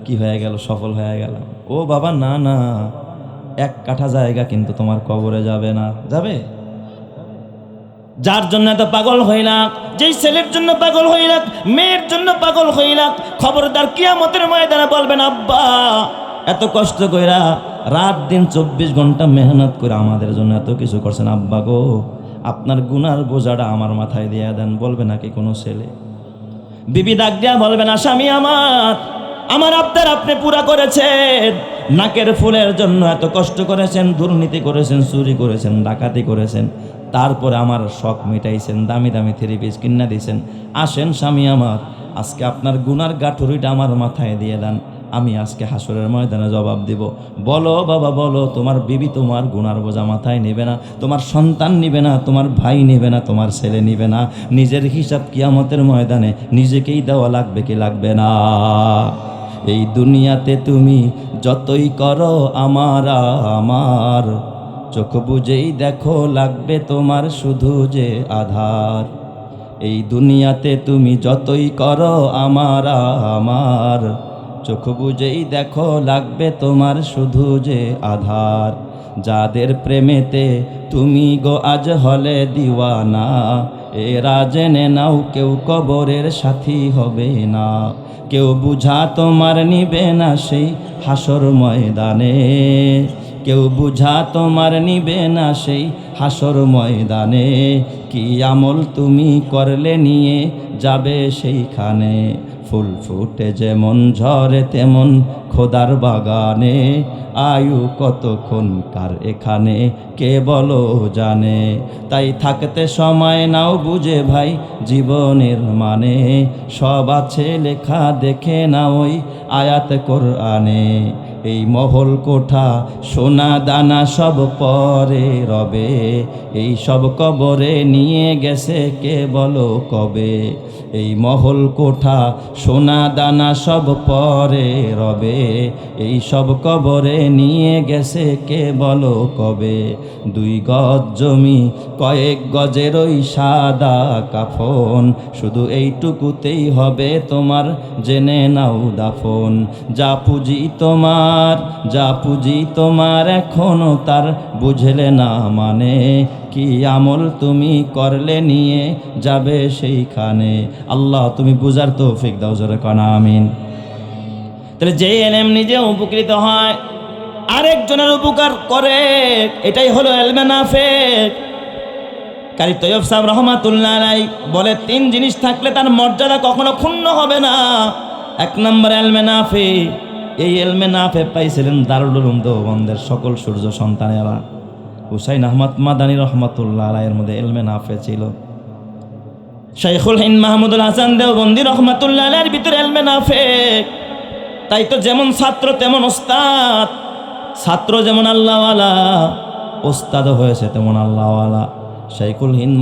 কি হয়ে গেল, সফল হয়ে গেলাম। ও বাবা না না, 1 কাঠা জায়গা কিন্তু তোমার কবরে যাবে না। যাবে? যার জন্য এত পাগল হইলাম, যেই ছেলের জন্য পাগল হইলাম, মেয়ের জন্য পাগল হইলাম, খবরদার কিয়ামতের ময়দানে বলবেন, আব্বা এত কষ্ট কইরা রাত দিন 24 ঘন্টা মেহনত করে আমাদের জন্য এত কিছু করছেন, আব্বা গো আপনার গুনার বোঝাটা আমার মাথায় দিয়ে দেন। বলবে নাকি কোনো ছেলে? বিবি ডাক দিয়া বলবে না, স্বামী আমার আবদার আপনি পুরা করেছেন। নাকের ফুলের জন্য এত কষ্ট করেছেন, দুর্নীতি করেছেন, চুরি করেছেন, ডাকাতি করেছেন, তারপরে আমার শখ মিটাইছেন, দামি দামি 3 পিস কিনা দিয়েছেন। আসেন স্বামী আমার, আজকে আপনার গুনার গাঠুরিটা আমার মাথায় দিয়ে দেন, আমি আজকে হাসরের ময়দানে জবাব দিব। বলো বাবা বলো, তোমার বিবি তোমার গুনার বোঝা মাথায় নেবে না, তোমার সন্তান নিবে না, তোমার ভাই নেবে না, তোমার ছেলে নিবে না। নিজের হিসাব কিয়ামতের ময়দানে নিজেকেই দেওয়া লাগবে কি লাগবে না? এই দুনিয়াতে তুমি যতই করো আমার চোখ বুঝেই দেখো লাগবে তোমার শুধু যে আধার। এই দুনিয়াতে তুমি যতই করো আমার চোখ বুঝেই দেখো লাগবে তোমার শুধু যে আধার। যাদের প্রেমেতে তুমি গো আজ হলে দিওয়ানা, এরা জেনে নাও কেউ কবরের সাথী হবে না। কেউ বুঝা তোমার নিবে না সেই হাসর ময়দানে, কেউ বুঝা তোমার নিবে না সেই হাসর ময়দানে। কি আমল তুমি করলে নিয়ে যাবে সেইখানে, ফুল ফুটে যেমন ঝরে তেমন খোদার বাগানে। আয়ু কতক্ষণ কার এখানে কে বলো জানে, তাই থাকতে সময় নাও বুঝে ভাই জীবনের মানে। সব আছে লেখা দেখে না ওই আয়াত কোরআনে, এই মহল কোঠা সোনা দানা সব পরে রবে, এই সব কবরে নিয়ে গেছে কে বলো কবে। এই মহল কোঠা সোনা দানা সব পরে রবে, এই সব কবরে নিয়ে গেছে কে বলো কবে। 2 গজ জমি কয়েক গজের ওই সাদা কাফন, শুধু এইটুকুতেই হবে তোমার জেনে নাও দাফন। যা পুঁজি তোমার, যা পুঁজি তোমার এখনো তার বুঝলে না মানে, কি আমল তুমি করলে নিয়ে যাবে সেইখানে। আল্লাহ তুমি বুঝার তৌফিক দাও, জোরে কনা আমিন। তাহলে যে এলেম নিজে উপকৃত হয় আরেকজনের উপকার করে, এটাই হলো ইলমে নাফিক। কারি তৈয়ব সাহেব রহমাতুল্লাহ আলাইহি বলে 3 জিনিস থাকলে তার মর্যাদা কখনো ক্ষুণ্ণ হবে না। 1 নম্বর ইলমে নাফিক। এই ইলমে নাফিক পাইছিলেন দারুল উলুম দেওবন্দের সকল সূর্য সন্তানেরা। হুসাইন আহমদ মাদানী রহমাতুল্লাহ আলাইহির মধ্যে ইলমে নাফিক ছিল। শাইখুল হিন্দ মাহমুদুল হাসান দেওবন্দি রহমাতুল্লাহ আলাইহির ভিতরে ইলমে নাফিক। তাই তো যেমন ছাত্র তেমন ওস্তাদ, ছাত্র যেমন আল্লাহওয়ালা, ওস্তাদও হয়েছে তেমন আল্লাহওয়ালা। শাইখুল হিন্দ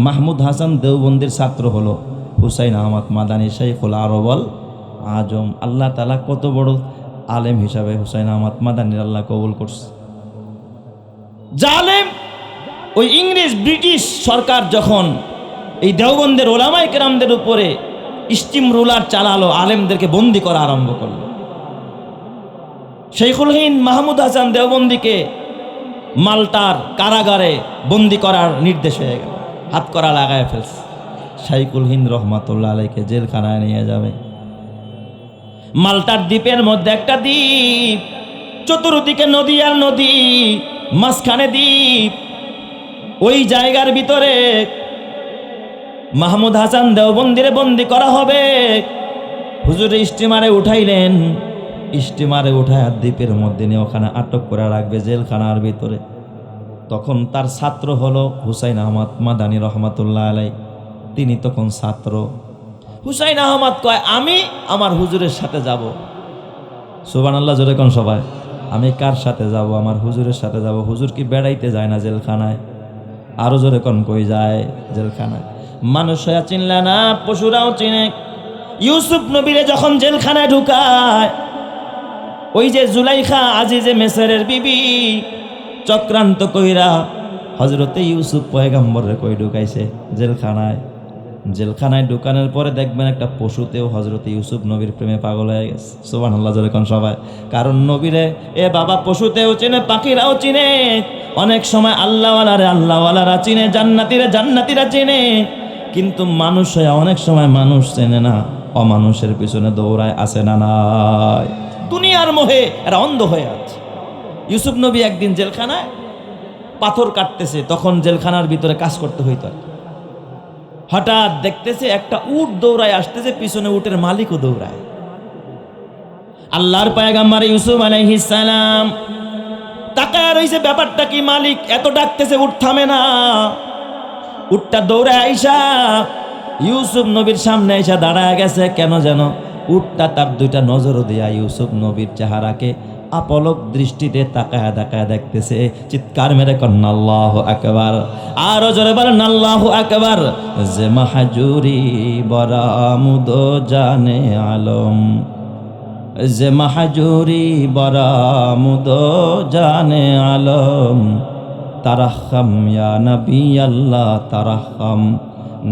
মাহমুদ হাসান দেওবন্দির ছাত্র হলো হুসাইন আহমদ মাদানী শাইখুল আরবল আজম। আল্লাহ তাআলা কত বড় আলেম হিসাবে হুসাইন আহমদ মাদানীর আল্লাহ কবুল করছে। জালেম ওই ইংরেজ ব্রিটিশ সরকার যখন এই দেওবন্দের ওলামায়ে কেরামদের উপরে স্টিম রুলার চালালো, আলেমদেরকে বন্দি করা আরম্ভ করলো। শাইখুল হিন্দ মাহমুদ হাসান দেওবন্দিকে মাল্টার কারাগারে বন্দি করার নির্দেশ হয়ে গেল, হাত করা লাগায় ফেলছে। শাইখুল হিন্দ রহমাতুল্লাহ আলাইহিকে জেলখানায় নিয়ে যাবে। মাল্টার দ্বীপের মধ্যে একটা দ্বীপ, চতুর্দিকে নদী আর নদী, মাঝখানে দ্বীপ। ওই জায়গার ভিতরে মাহমুদ হাসান দেওবন্দিরে বন্দি করা হবে। হুজুর স্টিমারে উঠাইলেন, স্টিমারে উঠায় দ্বীপের মধ্যে নিয়ে ওখানে আটক করে রাখবে জেলখানার ভিতরে। তখন তার ছাত্র হলো হুসাইন আহমদ মাদানী রহমাতুল্লাহ আলাইহি। তিনি তখন ছাত্র। হুসাইন আহমদ কয়, আমি আমার হুজুরের সাথে যাব। সুবহানাল্লাহ, জোরে কোন সবাই। আমি কার সাথে যাব? আমার হুজুরের সাথে যাব। হুজুর কি বেড়াইতে যায় না জেলখানায়? আরো জোরে কোন কই যায় জেলখানায়? মানুষ হয়ে চিনলে না, পশুরাও চিনে। ইউসুফ নবীরে যখন জেলখানায় ঢুকায়, ওই যে জুলাইখা আজিজে মেসরের বিবি চক্রান্ত কইরা হযরতে ইউসুফ পয়গম্বরের কই ঢুকাইছে জেলখানায়। জেলখানায় ঢুকানোর পরে দেখবেন একটা পশুতেও হযরতে ইউসুফ নবীর প্রেমে পাগল হয়ে গেছে। সুবহানাল্লাহ, জোরে কোন সবাই। কারণ নবীরে এ বাবা পশুতেও চিনে, পাখিরাও চিনে। অনেক সময় আল্লাহওয়ালারে আল্লাহওয়ালারা চিনে, জান্নাতীরা জান্নাতীরা চিনে। কিন্তু মানুষ হয়ে অনেক সময় মানুষ চেনে না, অমানুষের পিছনে দৌড়ায়, আছে না নাই? দুনিয়ার মোহে এরা অন্ধ হয়ে আছে। ইউসুফ নবী একদিন জেলখানায় পাথর কাটতেছে, তখন জেলখানার ভিতরে কাজ করতে হইতো। হঠাৎ দেখতেছে একটা উট দৌড়ায় আসতেছে, পিছনে উটের মালিকও দৌড়ায়। আল্লাহর পয়গম্বর ইউসুফ আলাইহিস সালাম তাকায় রইছে, ব্যাপারটা কি? মালিক এত ডাকতেছে, উট থামে না। উটটা দৌড়ে আইসা ইউসুফ নবীর সামনে আইসা দাঁড়ায় গেছে। কেন যেন উটটা তার 2টা নজর দিয়া ইউসুফ নবীর চেহারাকে আপলক দৃষ্টিতে তাকায়া তাকায়া দেখতেছে। চিৎকার মেরে করেন আল্লাহু আকবার। আরো জোরে বলেন আল্লাহু আকবার। যে মাহাজুরি বরামুদ জানে আলম, যে মাহাজুরি বরামুদ জানে আলম, তারাহম ইয়া নবী আল্লাহ তারাহম,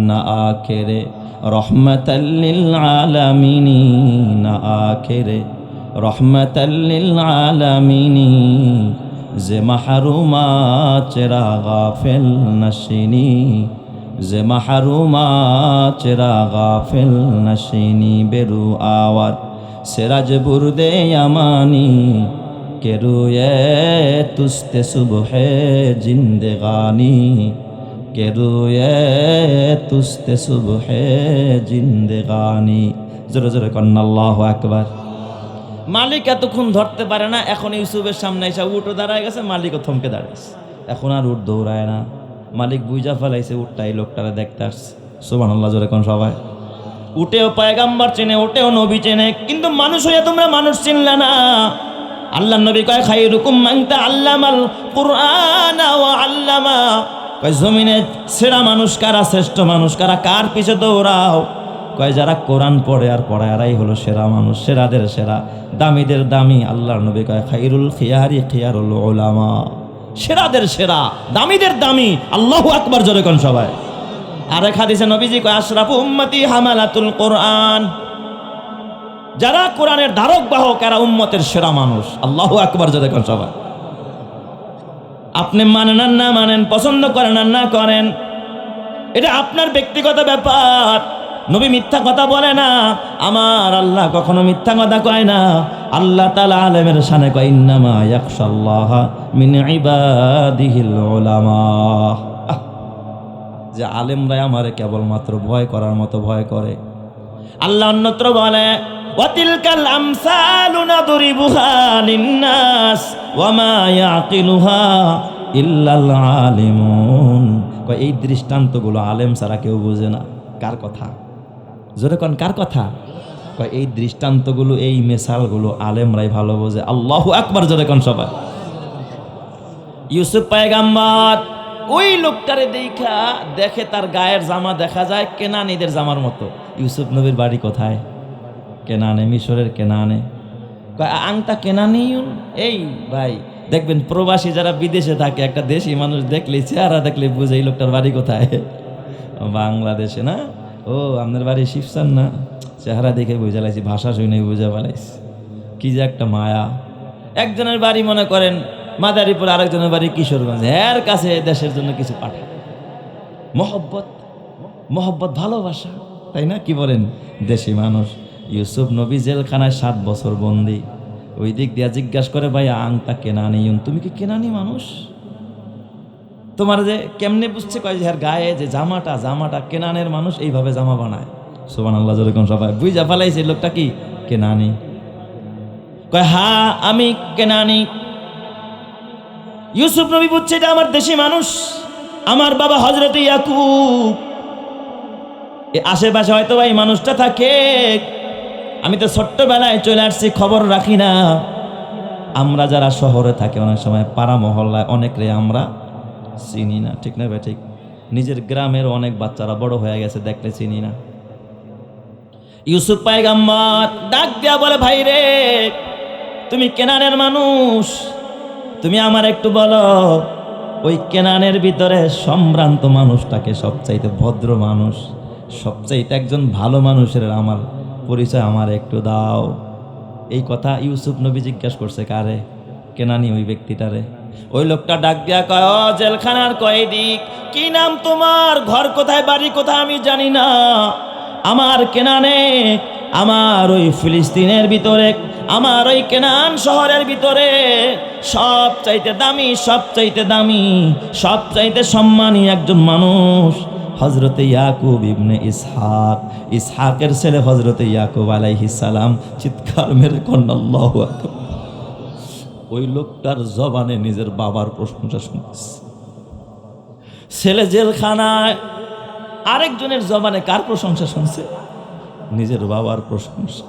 না আখেরে রহমাতাল লিল আলামিন, না আখেরে রহমাতাল লিল আলামিন। যে মাহরুমা চেরা গাফেল নশিনী, যে মাহরুমা চেরা গাফেল নশিনী বেরু আওয়ার সিরাজ বুরদে আমানি কেরুয়ে তুস্তে সুবহে জিন্দেগানি, কেরুয়ে তুস্তে সুবহে জিন্দেগানি। জোরে জোরে কন্না আল্লাহু আকবার। মালিক এতক্ষণ ধরতে পারে না, এখন ইউসুফের সামনে এসে উঠো দাঁড়ায় গেছে, মালিকও থমকে দাঁড়াইছে। এখন আর উঠ দৌড়ায় না, মালিক বুঝা ফেলাইছে উঠটা এই লোকটারে দেখতে আসছে। সুবহানাল্লাহ, জোরে কোন সবাই। উঠেও পয়গাম্বর চেনে, উঠেও নবী চেনে, কিন্তু মানুষ হয়ে তোমরা মানুষ চিনলে না। আল্লাহ নবী কয় খায়রুকুম মান তাআল্লামাল কুরআন ওয়া আল্লামা, কয় জমিনে সেরা মানুষ কারা, শ্রেষ্ঠ মানুষ কারা, কার পিছে দৌড়াও? কয় যারা কোরআন পড়ে আর পড়ায়, এরাই হলো সেরা মানুষ, সেরাদের সেরা, দামিদের দামি। আল্লাহর নবী কয় খায়রুল খিয়ারি খিয়ারুল উলামা, সেরাদের সেরা, দামিদের দামি। আল্লাহু আকবার, জোরে কোন সবাই। আরেক হাদিসে নবীজি কয় আশরাফু উম্মতি হামালাতুল কোরআন, যারা কোরআনের ধারক বাহক এরা উম্মতের সেরা মানুষ। আল্লাহু আকবার, জোরে কোন সবাই। আপনি মানেন আর না মানেন, পছন্দ করেন আর না করেন, এটা আপনার ব্যক্তিগত ব্যাপার। নবী মিথ্যা কথা বলে না, আমার আল্লাহ কখনো মিথ্যা কথা কয় না। আল্লাহ তাআলা আলেমের শানে কয় ইন্নামা ইয়াখশাল্লাহা মিন ইবাদিহিল উলামা, যে আলেমরাই আমারে কেবলমাত্র ভয় করার মতো ভয় করে। আল্লাহ অন্যত্র বলে ওয়াতিলকাল আমসালু নাদরিবুহা লিন্নাস ওয়া মা ইয়াকিলুহা ইল্লাল আলিমুন। কয় এই দৃষ্টান্তগুলো আলেম ছাড়া কেউ বোঝে না। কার কথা? জোরে কোন কার কথা? কয় এই দৃষ্টান্তগুলো, এই মিসালগুলো আলেমরাই ভালো বোঝে। আল্লাহু আকবার, জোরে কোন সবাই। ইউসুফ পয়গাম্বর ওই লোকটারে দেখে তার গায়ের জামা দেখা যায় কেনানীদের জামার মতো। ইউসুফ নবীর বাড়ি কোথায়? কেনানে, মিশরের কেনানে। আংটা কেনানিউন। এই ভাই দেখবেন প্রবাসী যারা বিদেশে থাকে, একটা দেশি মানুষ দেখলে, চেহারা দেখলে বুঝে এই লোকটার বাড়ি কোথায়। বাংলাদেশে না? ও আপনার বাড়ি শিবসান না? চেহারা দেখে বুঝে লাইছি, ভাষা শুনে বুঝে ফেলাইছি। কি যে একটা মায়া। একজনের বাড়ি মনে করেন মাদারীপুর, আরেকজনের বাড়ি কিশোরগঞ্জ, এর কাছে দেশের জন্য কিছু পাঠায়। মহব্বত, মহব্বত, ভালোবাসা, তাই না? কি বলেন? দেশি মানুষ। ইউসুফ নবী জেলখানায় 7 বছর বন্দি। ওই দিক দিয়া জিজ্ঞাসা করে ভাই আংটা কেনানি, তুমি কি কেনানি মানুষ? তোমার যে কেমনে বুঝছে? কয় যে গায়ে যে জামাটা কেনানের মানুষ এইভাবে জামা বানায়। সুবহানাল্লাহ, যেরকম সবাই বুঝা ফেলাইছে লোকটা কি কেনানি। কয় হা আমি কেনানি। ইউসুফ নবী বুঝছে এটা আমার দেশি মানুষ, আমার বাবা হযরত ইয়াকুব। আশেপাশে হয়তো এই মানুষটা থাকে, আমি তো ছোট্টবেলায় চলে আসছি, খবর রাখি না। আমরা যারা শহরে থাকি অনেক সময় পাড়া মহল্লায় অনেকরে আমরা চিনি না, ঠিক না ভাই? ঠিক। নিজের গ্রামের অনেক বাচ্চারা বড় হয়ে গেছে, দেখলে চিনি না। ইউসুফ পয়গাম্বর ডাক দিয়া বলে ভাই রে, তুমি কেনানের মানুষ, তুমি আমার একটু বলো ওই কেনানের ভিতরে সম্ভ্রান্ত মানুষটাকে, সবচাইতে ভদ্র মানুষ, সবচাইতে একজন ভালো মানুষের আমার পরিচয় আমার একটু দাও। এই কথা ইউসুফ নবী জিজ্ঞাসা করছে কারে? কেনানি ওই ব্যক্তিটারে। ওই লোকটা ডাক দিয়া কয় ও জেলখানার কয়েদি, কি নাম তোমার? ঘর কোথায়, বাড়ি কোথায় আমি জানি না। আমার কেনানে, আমার ওই ফিলিস্তিনের ভিতরে, আমার ওই কেনান শহরের ভিতরে সবচাইতে দামি, সবচাইতে দামি, সবচাইতে সম্মানী একজন মানুষ হযরতে ইয়াকুব ইবনে ইসহাক, ইসহাকের ছেলে হযরতে ইয়াকুব আলাইহিস সালাম। চিৎকার মেরে কন্না আল্লাহু আকবার। ওই লোকটার জবানে নিজের বাবার প্রশংসা শুনছে। ছেলে জেলখানায়, আরেকজনের জবানে কার প্রশংসা শুনছে? নিজের বাবার প্রশংসা।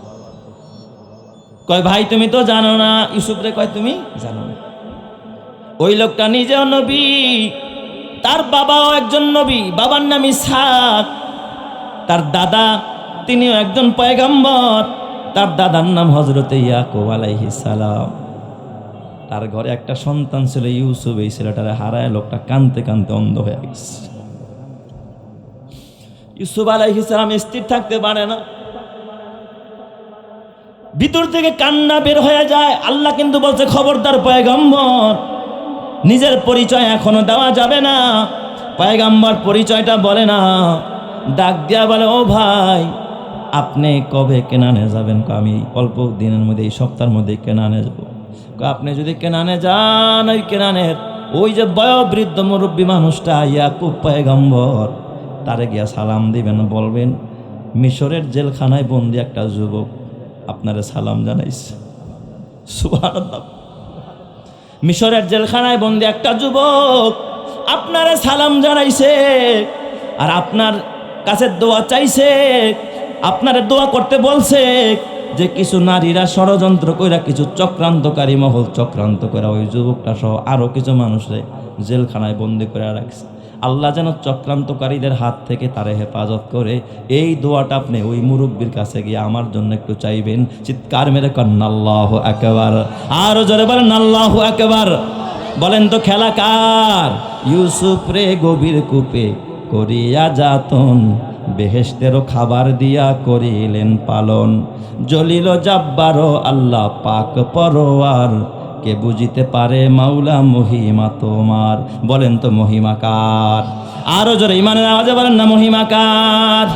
কয় ভাই তুমি তো জানো না। ইউসুফ রে কয় তুমি জানো না? ওই লোকটা নিজেও নবী, তার বাবাও একজন নবী, বাবার নাম ইসহাক। তার দাদা তিনিও একজন পয়গম্বর, তার দাদার নাম হযরতে ইয়াকুব আলাইহিস সালাম। তার ঘরে একটা সন্তান ছিল ইউসুফ। এই ছেলেটারে হারায় লোকটা কাঁদতে কাঁদতে অন্ধ হয়ে গেছে। ইউসুফ আলাইহিস সালাম স্থির থাকতে পারে না, ভিতর থেকে কান্না বের হয়ে যায়। আল্লাহ কিন্তু বলছে খবরদার পয়গম্বর, নিজের পরিচয় এখনো দেওয়া যাবে না, পয়গাম্বর পরিচয়টা বলে না, ডাক দিয়া বলে ও ভাই আপনি কবে কেনানে যাবেন? আমি অল্প দিনের মধ্যে, এই সপ্তাহের মধ্যে কেনানে যাব। আপনি যদি কেনানে যান, ওই কেনানের ওই যে বয়োবৃদ্ধ মুরব্বী মানুষটা ইয়াকুব পয়গম্বর, তারে গিয়া সালাম দিবেন, বলবেন মিশরের জেলখানায় বন্দি একটা যুবক আপনারে সালাম জানাইছে। সুবহানাল্লাহ। মিশরের জেলখানায় বন্দি একটা যুবক আপনারে সালাম জানাইছে, আর আপনার কাছে দোয়া চাইছে, আপনারে দোয়া করতে বলছে যে কিছু নারীরা ষড়যন্ত্র কইরা, কিছু চক্রান্তকারী মহল চক্রান্ত করে ওই যুবকটা সহ আরো কিছু মানুষরে জেলখানায় বন্দি করে রাখছে। আল্লাহ যেন চক্রান্তকারীদের হাত থেকে তারে হেফাজত করে, এই দোয়াটা আপনি ওই মুরব্বীর কাছে গিয়ে আমার জন্য একটু চাইবেন। চিৎকার মেরে কন্ন আল্লাহু আকবার, আরো জোরে বলেন আল্লাহু আকবার। বলেন তো খেলা কার? ইউসুফ রে গভীর কূপে করিয়া যাতন, বেহেশতেরও খাবার দিয়া করিলেন পালন। জলিল জাব্বার আল্লাহ পাক পরোয়ার, কে বুঝিতে পারে মাওলা মহিমা তোমার। বলেন তো মহিমা কার? আরো জোরে ইমানের আওয়াজে বলেন না মহিমা কার?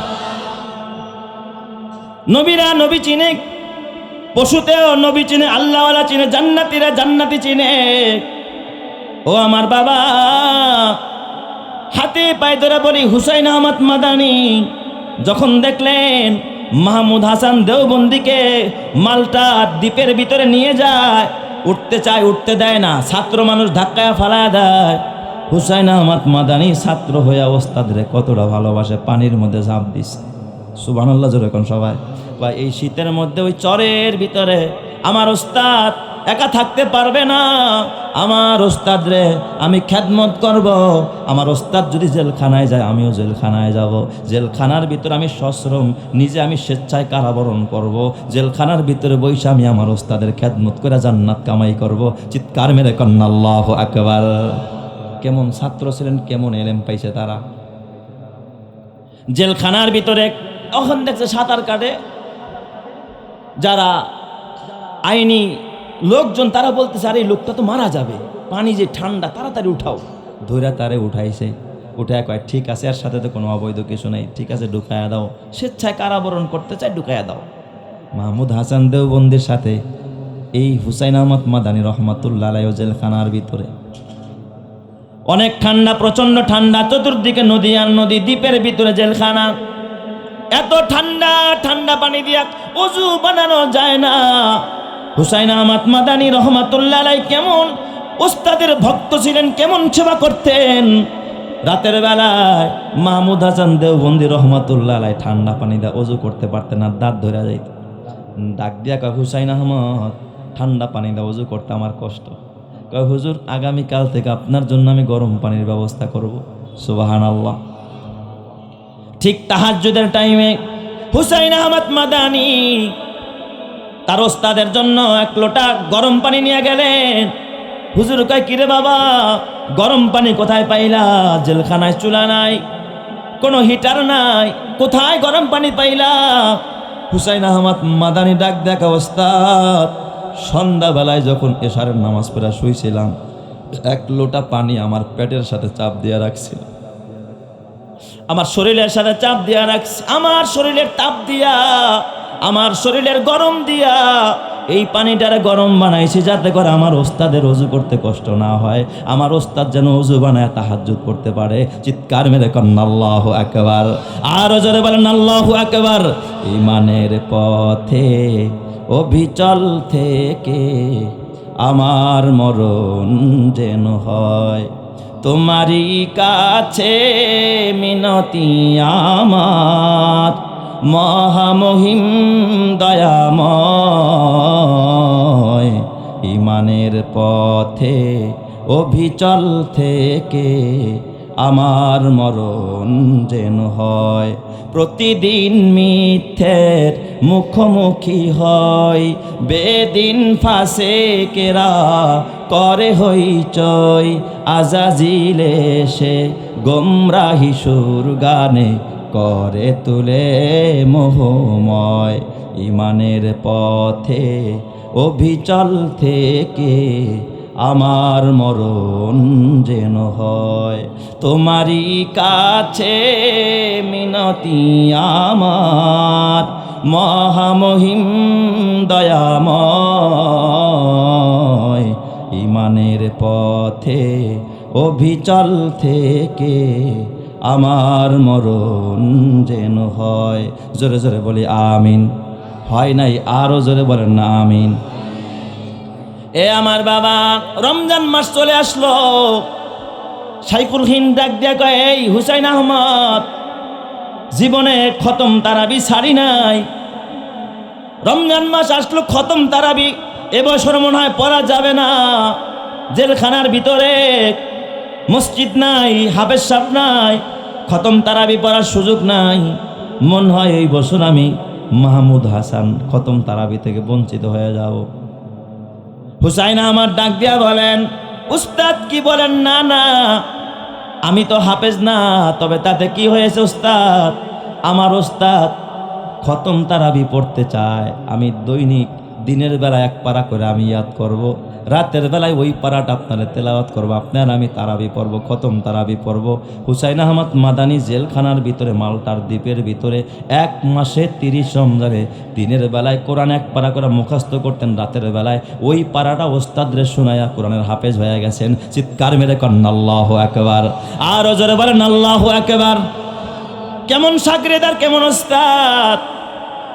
নবীরা নবী চিনে, পশুতেও নবী চিনে, আল্লাহওয়ালা চিনে, জান্নাতীরা জান্নাতি চিনে। ও আমার বাবা, হাতে পায়ে ধরে বলি, হুসাইন আহমদ মাদানী যখন দেখলেন মাহমুদ হাসান দেওবন্দিকে মালটা দ্বীপের ভিতরে নিয়ে যায়, উঠতে চায়, উঠতে দেয় না, ছাত্র মানুষ ধাক্কায় ফালায় দেয়। হুসাইন আহমদ মাদানী ছাত্র হয়ে ওস্তাদরে কতটা ভালোবাসে, পানির মধ্যে ঝাঁপ দিছে। সুবহানাল্লাহ জোরে কোন সবাই। বা এই শীতের মধ্যে ওই চরের ভিতরে আমার ওস্তাদ একা থাকতে পারবে না, আমার ওস্তাদ রে আমি খেদমত করব। আমার ওস্তাদ যদি জেলখানায় যায়, আমিও জেলখানায় যাব। জেলখানার ভিতরে আমি সশ্রম নিজে আমি স্বেচ্ছায় কারাবরণ করব। জেলখানার ভিতরে বসে আমি আমার ওস্তাদের খেদমত করে জান্নাত কামাই করব। চিৎকার মেরে কন্না আল্লাহু আকবার। কেমন ছাত্র ছিলেন, কেমন এলেম পাইছে তারা। জেলখানার ভিতরে এখন দেখছে সাঁতার কাটে যারা আইনি লোকজন, তারা বলতেছে আরে এই লোকটা তো মারা যাবে, পানি যে ঠান্ডা, তাড়াতাড়ি উঠাও। ধৈরা তারে উঠাইছে, উঠায় কয় ঠিক আছে, এর সাথে তো কোনো অবৈধ কিছু নেই, ঠিক আছে ঢুকায়া দাও। স্বেচ্ছায় কারাবরণ করতে চায়, ঢুকায়া দাও। মাহমুদ হাসান দেওবন্দির সাথে এই হুসাইন আহমদ মাদানী রহমাতুল্লাহ আলাইহি জেলখানার ভিতরে অনেক ঠান্ডা, প্রচন্ড ঠান্ডা, চতুর্দিকে নদী আর নদী, দ্বীপের ভিতরে জেলখানা। এত ঠান্ডা, ঠান্ডা পানি দিয়া ওযু বানানো যায় না। হুসাইন আহমদ মাদানী রহমাতুল্লাহ আলাইহি কেমন ওস্তাদের ভক্ত ছিলেন, কেমন সেবা করতেন। রাতের বেলায় মাহমুদ হাসান দেওবন্দি রহমাতুল্লাহ আলাইহি ঠান্ডা পানি দিয়ে ওযু করতে পারতেন না, দাঁত ধরে যাইত। ডাক দিয়া কয় হুসাইন আহমদ, ঠান্ডা পানি দিয়ে ওযু করতে আমার কষ্ট। কয় হুজুর আগামীকাল থেকে আপনার জন্য আমি গরম পানির ব্যবস্থা করব। সুবহানাল্লাহ। ঠিক তাহাজ্জুদের টাইমে হুসাইন আহমদ মাদানী তার ওস্তাদের জন্য এক লোটা গরম পানি নিয়ে গেলেন। হুজুর কয় কিরে বাবা, গরম পানি কোথায় পাইলা? জেলখানায় চুলা নাই, কোনো হিটার নাই, কোথায় গরম পানি পাইলা? হুসাইন আহমদ মাদানী ডাক দেখা, ওস্তাদ সন্ধ্যাবেলায় যখন এশারের নামাজ পড়া শুইছিলাম, এক লোটা পানি আমার পেটের সাথে চাপ দিয়ে রাখছিল, আমার শরীরের সাথে চাপ দিয়া রাখছি, আমার শরীরের তাপ দিয়া, আমার শরীরের গরম দিয়া এই পানিটারে গরম বানাইছি, যাতে করে আমার ওস্তাদের ওযু করতে কষ্ট না হয়, আমার ওস্তাদ যেন ওযু বানায় তাহাজ্জুদ করতে পারে। চিৎকার মেরে কন্ন আল্লাহু আকবার। আরো জোরে বলেন আল্লাহু আকবার। ঈমানের পথে অবিচল থেকে আমার মরণ যেন হয়, তোমারই কাছে মিনতি আমার, মহামহিম দয়াময়। ঈমানের পথে অবিচল থেকে আমার মরণ যেন হয়, প্রতিদিন মিথ্যের মুখোমুখি হয়, বেদিন ফাসেকেরা করে হইচই, আজাজিল এসে গোমরাহি সুর গানে করে তুলে মোহময়। ঈমানের পথে অবিচল থেকে আমার মরণ যেন হয়। তোমারই কাছে মিনতি আমার, মহামহিম দয়াময়, ইমানের পথে অবিচল থেকে আমার মরণ যেন হয়। জোরে জোরে বলি আমিন। হয় নাই, আরো জোরে বলেন না আমিন। এ আমার বাবা, রমজান মাস চলে আসলো। শাইখুল হিন্দ ডাক দিয়া কয়, এই হুসাইন আহমদ, জীবনে খতম তারাবি ছাড়ি নাই। রমজান মাস আসলো, খতম তারাবি এবছর মনে হয় পড়া যাবে না। জেলখানার ভিতরে মসজিদ নাই, হাফেজ সাহেব নাই, খতম তারাবি পড়ার সুযোগ নাই। মনে হয় এই বছর আমি মাহমুদ হাসান খতম তারাবি থেকে বঞ্চিত হয়ে যাব। হুসাইন আহমদ ডাক দিয়া বলেন, উস্তাদ কি বলেন? না না, আমি তো হাফেজ না, তবে তাতে কি হয়েছে উস্তাদ? আমার উস্তাদ খতম তারাবি পড়তে চায়। আমি দৈনিক দিনের বেলা এক পারা করে আমি ইয়াদ করব, রাতের বেলায় ওই পারাটা আপনারা তেলাওয়াত করবো, আপনার আমি তারাবি পড়ব, খতম তারাবি পড়ব। হুসাইন আহমদ মাদানী জেলখানার ভিতরে, মালটার দ্বীপের ভিতরে 1 মাসে 30 রমজানে দিনের বেলায় কোরআন এক পারা করে মুখস্থ করতেন, রাতের বেলায় ওই পারাটা ওস্তাদরে শোনায়া কোরআনের হাফেজ হয়ে গেছেন। চিৎকার মেরে কন্যা আল্লাহু আকবার। আরো জোরে বলেন আল্লাহু আকবার। কেমন শাগরেদ আর কেমন ওস্তাদ!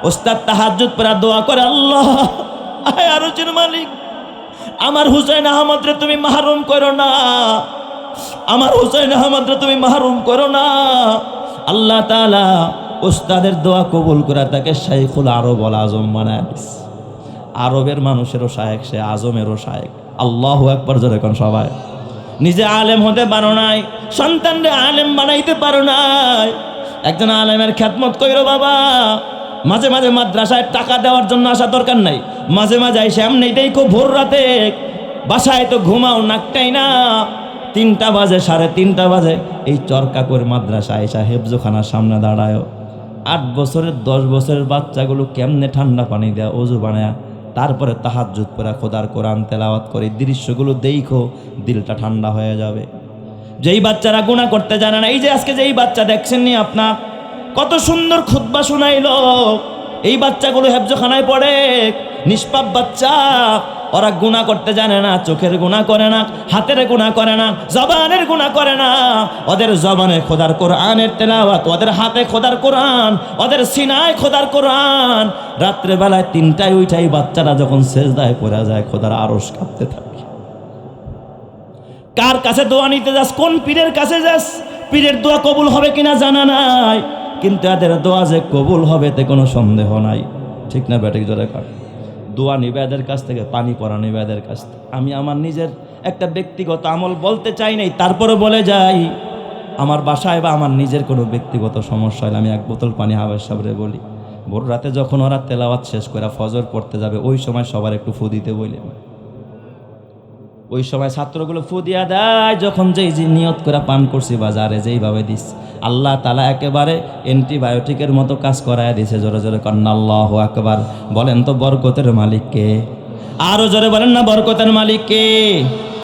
ওস্তাদ তাহাজ্জুদ পড়া দোয়া করে, আল্লাহ আয় আরশের মালিক, আমার হুসাইন আহমদ রে তুমি মাহরুম করো না, আমার হুসাইন আহমদ রে তুমি মাহরুম করো না। আল্লাহ তাআলা ওস্তাদের দোয়া কবুল করে তাকে শাইখুল আরব ওয়াল আজম বানায় দিয়েছে। আরবের মানুষেরও শায়েখ, সে আজমেরও শায়েখ। আল্লাহু আকবার জোরে কোন সবাই। নিজে আলেম হতে পারো নাই, সন্তানরে আলেম বানাইতে পারো নাই। একজন আলেমের খেদমত কইরো বাবা। মাঝে মাঝে মাদ্রাসায় টাকা দেওয়ার জন্য আসা দরকার নাই, মাঝে মাঝে এসে এমনি দেখো ভোর রাতে বাসায় তো ঘুমাও নাকটাই না, 3টা বাজে 3:30 বাজে এই চরকাকুর মাদ্রাসায় এসে হেফজোখানার সামনে দাঁড়ায়। 8 বছরের 10 বছরের বাচ্চাগুলো কেমনে ঠান্ডা পানি দেয়া ওযু বানায়া তারপরে তাহাজ্জুদ পড়া খোদার কোরআন তেলাওয়াত করে, দৃশ্যগুলো দেখো দিলটা ঠান্ডা হয়ে যাবে। যেই বাচ্চারা গুনাহ করতে জানে না, এই যে আজকে যেই বাচ্চা দেখছেন নি আপনার, কত সুন্দর খুতবা শুনাইলো। এই বাচ্চাগুলো হেফজোখানায় পড়ে, নিষ্পাপ বাচ্চা, ওরা গুনাহ করতে জানে না, চোখের গুনাহ করে না, হাতের গুনাহ করে না, জবানের গুনাহ করে না। ওদের জবানে খোদার কোরআনের তেলাওয়াত, ওদের হাতে খোদার কোরআন, ওদের সিনায় খোদার কোরআন। রাত্রে বেলায় 3টায় উঠাই বাচ্চারা যখন সেজদায় পড়ে যায়, খোদার আরশ কাঁপতে থাকে। কার কাছে দোয়া নিতে যাস? কোন পীরের কাছে যাস? পীরের দোয়া কবুল হবে কিনা জানা নাই, কিন্তু এদের দোয়া যে কবুল হবে তে কোনো সন্দেহ নাই। ঠিক না ব্যাটিক জোরে কাট। দোয়া নিবে এদের কাছ থেকে, পানি পরা নিবে এদের কাছ থেকে। আমি আমার নিজের একটা ব্যক্তিগত আমল বলতে চাই নাই, তারপরে বলে যাই, আমার বাসায় বা আমার নিজের কোনো ব্যক্তিগত সমস্যা হলে আমি 1 বোতল পানি হাফেজ সাহেবরে বলি, ভোর রাতে যখন ওরা তেলাওয়াত শেষ করে ফজর পড়তে যাবে, ওই সময় সবার একটু ফু দিতে বলি। ওই সময় ছাত্রগুলো ফু দিয়া দেয়, যখন যেই যে নিয়ত করে পান করছি বাজারে যেইভাবে দিস, আল্লাহ তাআলা একেবারে অ্যান্টিবায়োটিকের মতো কাজ করায় দিছে। জোরে জোরে কন্যা আল্লাহু আকবার। বলেন তো বরকতের মালিক কে? আরো জোরে বলেন না বরকতের মালিক কে?